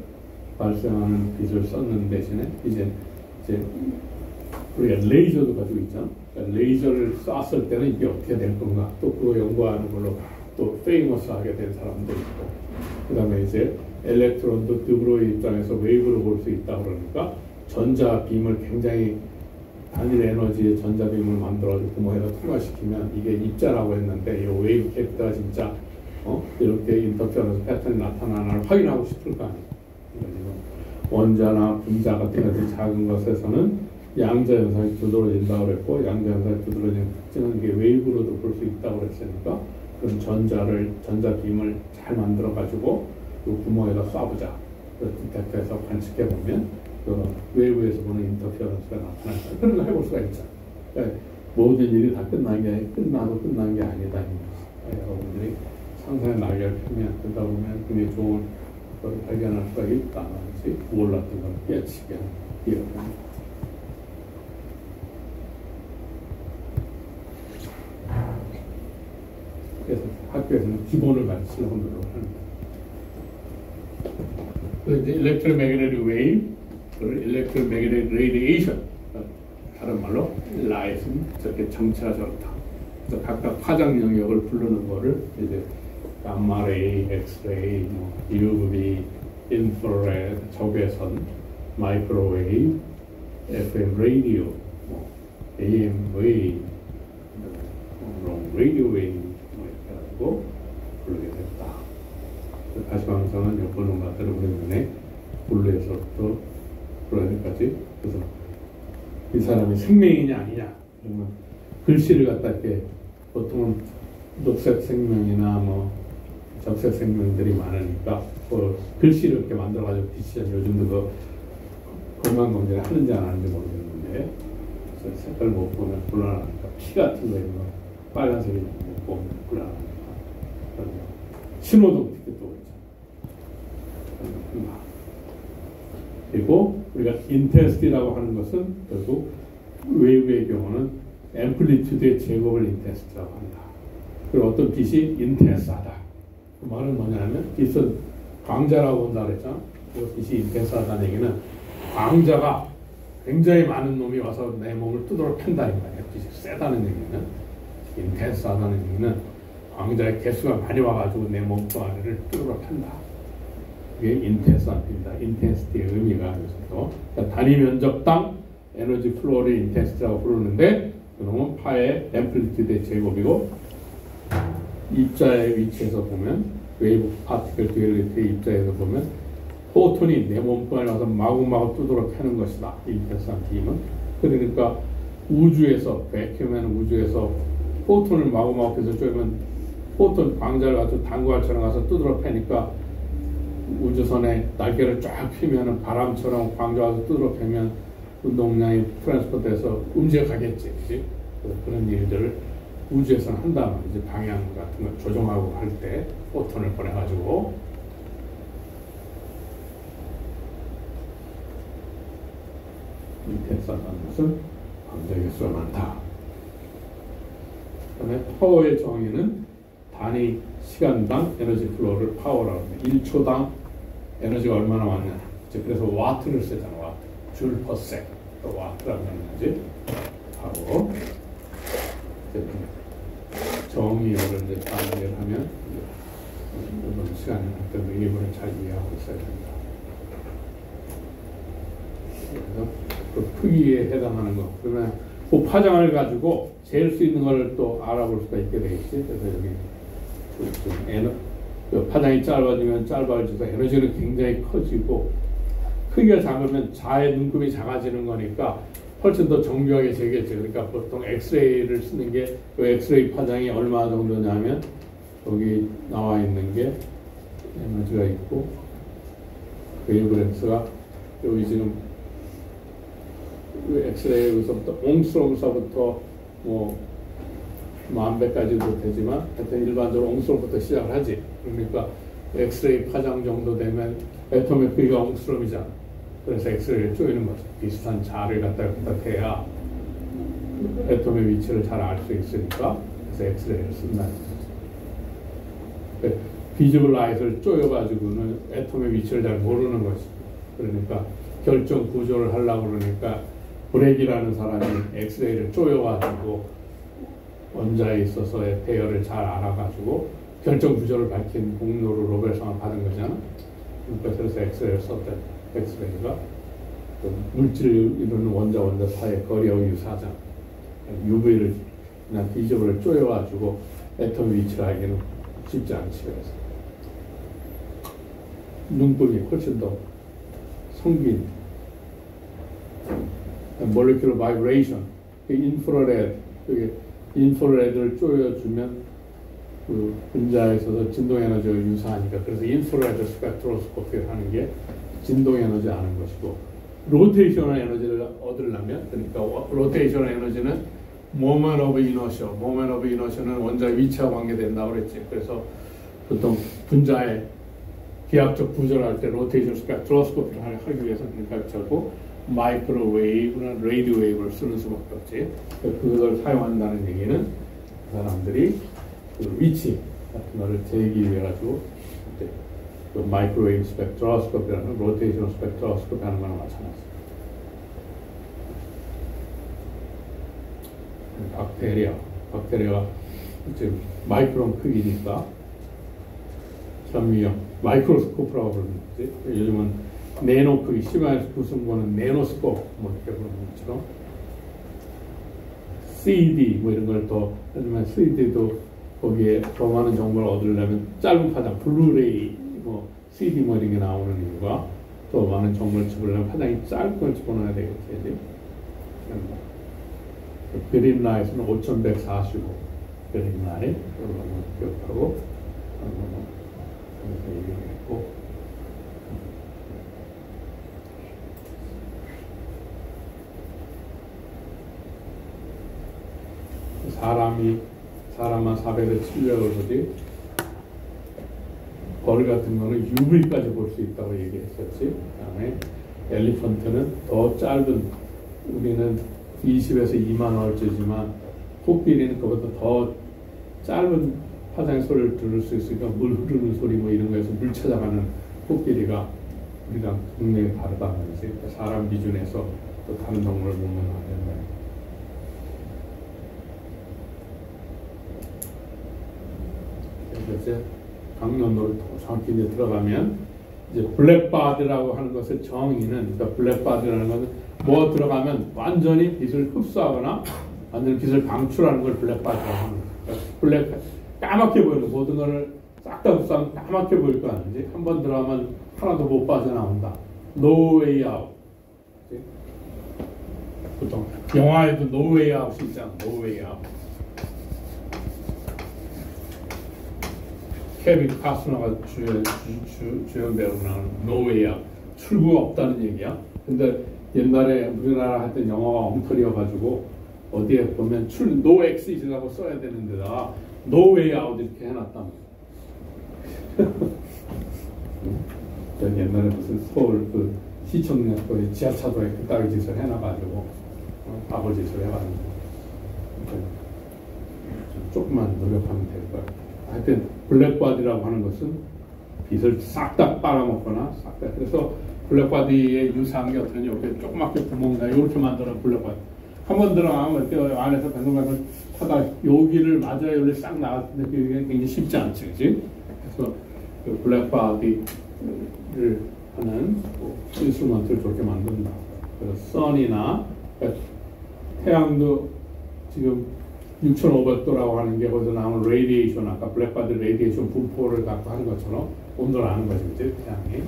발생하는 빛을 썼는 대신에 이제 우리가 레이저도 가지고 있잖아. 그러니까 레이저를 쐈을 때는 이게 어떻게 될 건가, 또 그거 연구하는 걸로 또 페이머스하게 된 사람도 있고, 그 다음에 이제 엘렉트론도 드브로이 입장에서 웨이브로 볼 수 있다 그러니까 전자빔을 굉장히 단일 에너지의 전자빔을 만들어서 구멍에다 통과시키면 이게 입자라고 했는데 이 웨이브 캐릭터가 진짜 이렇게 인터페어런스 패턴이 나타나는 걸 확인하고 싶을 거 아니에요. 원자나 분자 같은 것이 작은 것에서는 양자 현상이 두드러진다고 그랬고, 양자 현상이 두드러지는 특징은 이게 웨이브로도 볼 수 있다고 그랬으니까 그럼 전자빔을 잘 만들어 가지고 그 구멍에다 쏴보자. 그 디텍터에서 관측해보면 그 웨이브에서 보는 인터페어런스가 나타난다. 그런 거 해볼 수가 있죠. 그러니까 모든 일이 다 끝난 게 아니다. 여러분들이 상상의 날개를 펴면 그러다 보면 굉장히 좋은 걸 발견할 수가 있다. 몰랐던 걸 깨치게 하는 이런 겁니다. 그래서 학교에서는 기본을 가르치려고 노력합니다. 그래서 이제 electromagnetic wave, electromagnetic radiation, 다른 말로 라이트는 저렇게 정체가 저렇다. 그래서 각각 파장 영역을 부르는 거를 이제 감마레이, 엑스레이, 뭐 UV, 인프라레드, 적외선, 마이크로웨이브, FM 라디오, 뭐 AM 웨이브, 라디오 웨이브 뭐 이렇게 가지고 부르게 됐다. 가시방송은 여권은 맞대로 그랬는데 블루에서부터 브라질까지. 그래서 이 사람이 생명이냐 아니냐 그러면 글씨를 갖다 이렇게 보통은 녹색 생명이나 뭐 적색 생명들이 많으니까 그 글씨를 이렇게 만들어가지고 비치잖아요. 요즘도 그 건강검진을 하는지 안 하는지 모르겠는데 그래서 색깔 못 보면 곤란하니까 피 같은 거 있는 거 빨간색이 못 보면 곤란하니까 신호등 티켓도 있잖아요. 그리고 우리가 인텐시티라고 하는 것은 결국 웨이브의 경우는 앰플리튜드의 제곱을 인텐시티라고 한다. 그리고 어떤 빛이 인텐스하다. 그 말은 뭐냐면 빛은 광자라고 본다 그랬잖아. 그 빛이 인텐스하다는 얘기는 광자가 굉장히 많은 놈이 와서 내 몸을 두드러 팬다 이 말이야. 빛이 세다는 얘기는 인텐스하다는 얘기는 광자의 개수가 많이 와가지고 내 몸뚱 아래를 두드러 팬다. 이게 인텐스한 빛이다. 인텐시티의 의미가 그래서 그러니까 단위 면적당 에너지 플로우를 인텐시티라고 부르는데 그놈은 파의 앰플리튜드의 제곱이고 입자의 위치에서 보면 웨이브 파티클 듀얼리티의 입자에서 보면 포톤이 내 몸뚱아리에 와서 마구마구 두드러 패는 것이다. 인텐스한 빔은. 그러니까 우주에서 백큐면 우주에서 포톤을 마구마구 해서 쪼이면 포톤 광자를 가지고 당구알처럼 가서 두드러 패니까 우주선에 날개를 쫙 펴면은 바람처럼 광자 와서 두드러 패면 운동량이 트랜스포트해서 움직여가겠지. 그치? 그런 일들을 우주에서는 한다는 이제 방향 같은 걸 조정하고 할 때 포톤을 보내가지고 인텐스하다는 것은 광자의 개수가 많다. 그 다음에 파워의 정의는 단위 시간당 에너지 플로우를 파워라고 합니다. 1초당 에너지가 얼마나 왔냐. 그래서 와트를 쓰잖아. 와트. 줄 퍼 섹. 와트라고 하는 거지. 하고 정의를 이제 반대를 하면 이번 시간에 어떤 의미를 잘 이해하고 있어야 됩니다. 그래서 그 크기에 해당하는 거. 그러면 그 파장을 가지고 잴 수 있는 걸 또 알아볼 수가 있게 되겠지. 그래서 여기 파장이 짧아지면 짧아져서 에너지는 굉장히 커지고 크기가 작으면 자의 눈금이 작아지는 거니까 훨씬 더 정교하게 재겠죠. 그러니까 보통 엑스레이를 쓰는 게 그 엑스레이 파장이 얼마 정도냐면 여기 나와 있는 게 에너지가 있고 웨이브렉스가 여기 지금 엑스레이에서부터 옹스롬서부터 뭐 10,000배까지도 되지만 하여튼 일반적으로 옹스롬부터 시작을 하지. 그러니까 엑스레이 파장 정도 되면 애톰의 크기가 옹스롬이잖아. 그래서 엑스레이를 쪼이는 거죠. 비슷한 자를 갖다가 대야 애톰의 위치를 잘 알 수 있으니까 그래서 엑스레이를 쓴다는 거죠. 비지블 라이트를 쪼여가지고는 애톰의 위치를 잘 모르는 거지. 그러니까 결정 구조를 하려고 그러니까 브렉이라는 사람이 엑스레이를 쪼여가지고 원자에 있어서의 배열을 잘 알아가지고 결정 구조를 밝힌 공로로 노벨상을 받은 거잖아. 그러니까 그래서 엑스레이를 썼대. 엑스레이가 물질을 이루는 원자 사이의 거리와 유사잖아. UV를 그냥 비저블을 쪼여가지고 애톰 위치를 알기는 쉽지 않지. 그래서 눈금이 훨씬 더 성긴 molecular vibration, 인프라레드, 인프라레드를 쪼여주면 그 분자에 있어서 진동 에너지가 유사하니까 그래서 인프라레드 스펙트로스코피를 하는 게 진동 에너지 아는 것이고 로테이셔널 에너지를 얻으려면 그러니까 로테이셔널 에너지는 모멘 오브 이너셔, 모멘 오브 이너셔는 원자의 위치와 관계된다고 그랬지. 그래서 보통 분자의 기하학적 구조를 할 때 로테이션 스펙트로스코피를 하기 위해서는 그러니까 결국 마이크로웨이브나 레이디오 웨이브를 쓰는 수밖에 없지. 그걸 사용한다는 얘기는 그 사람들이 그 위치 같은 거를 재기 위해 가지고 그 마이크로웨이브 스펙트로스코피라는 로테이션 스펙트로스코피 하는 거랑 마찬가지. 박테리아가 지금 마이크론 크기니까 현미경, 마이크로스코프라고 그러는 거지. 요즘은 네노 크기, C-9 승부는 네노스코프 뭐 이렇게 부르는 것처럼 CD 뭐 이런 걸 더 하지만 CD도 거기에 더 많은 정보를 얻으려면 짧은 파장, 블루레이 뭐 CD 뭐 이런 게 나오는 이유가 더 많은 정보를 집으려면 파장이 짧은 걸 집어넣어야 되겠지. 그린라이트는 5145 그린라이트 기억하고 얘기했고 사람만 400에서 700을 보지 벌 같은 거는 UV까지 볼 수 있다고 얘기했었지. 그 다음에 엘리펀트는 더 짧은 우리는 20에서 2만 월째지만 코끼리는 그보다 더 짧은 파장의 소리를 들을 수 있으니까 물 흐르는 소리 뭐 이런 거에서 물 찾아가는 코끼리가 우리랑 굉장히 다르다는 거지. 그러니까 사람 기준에서 또 다른 동물을 보면 안 된다. 이제 강론으로 정확히 이제 들어가면 이제 블랙바드라고 하는 것의 정의는 그러니까 블랙바드라는 것은 뭐 들어가면 완전히 빛을 흡수하거나 완전히 빛을 방출하는 걸 블랙바드라고 하는 거예요. 그러니까 까맣게 보이는 모든 것을 싹 다 흡수하면 까맣게 보일 거 아니지. 한 번 들어가면 하나도 못 빠져나온다. No way out. 보통 영화에도 No way out이 있잖아. No way out. 케빈 카스너가 주연 배우로 나오는 No way out. 출구가 없다는 얘기야. 근데 옛날에 우리나라 할 때 영화가 엉터리여가지고 어디에 보면 No exit이라고 써야 되는데다가 No way out 이렇게 해놨단 말이야. 옛날에 무슨 서울 그 시청역에 지하차도에 그따위 짓을 해놔가지고 바보 짓을 해가지고 조금만 노력하면 될 거야. 하여튼 블랙바디라고 하는 것은 빛을 싹 다 빨아먹거나 싹 다 그래서 블랙바디의 유사한 게 어떠냐 이렇게 조그맣게 구멍이나 이렇게 만들어 블랙바디 한 번 들어가면 이렇게 안에서 뱅글뱅글 하다 여기를 맞아야 여기 싹 나갔는데 그게 굉장히 쉽지 않지 그치? 그래서 그 블랙바디를 하는 인스트루먼트를 저렇게 만든다. 그래서 선이나 그러니까 태양도 지금 6500도라고 하는 게 거기서 나오는 레디에이션 아까 블랙바디 레디에이션 분포를 갖고 하는 것처럼 온도를 아는 거지 그치? 태양이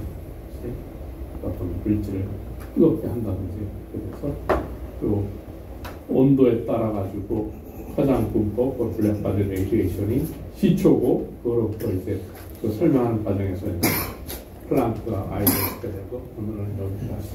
어떤 물질을 뜨겁게 한다든지 그래서 또 온도에 따라 가지고 화장 분포, 그 블랙바디 레디에이션이 시초고 그거로부터 이제 그 설명하는 과정에서 이제 플랑크가 아이디어가 되고 오늘은 여기까지.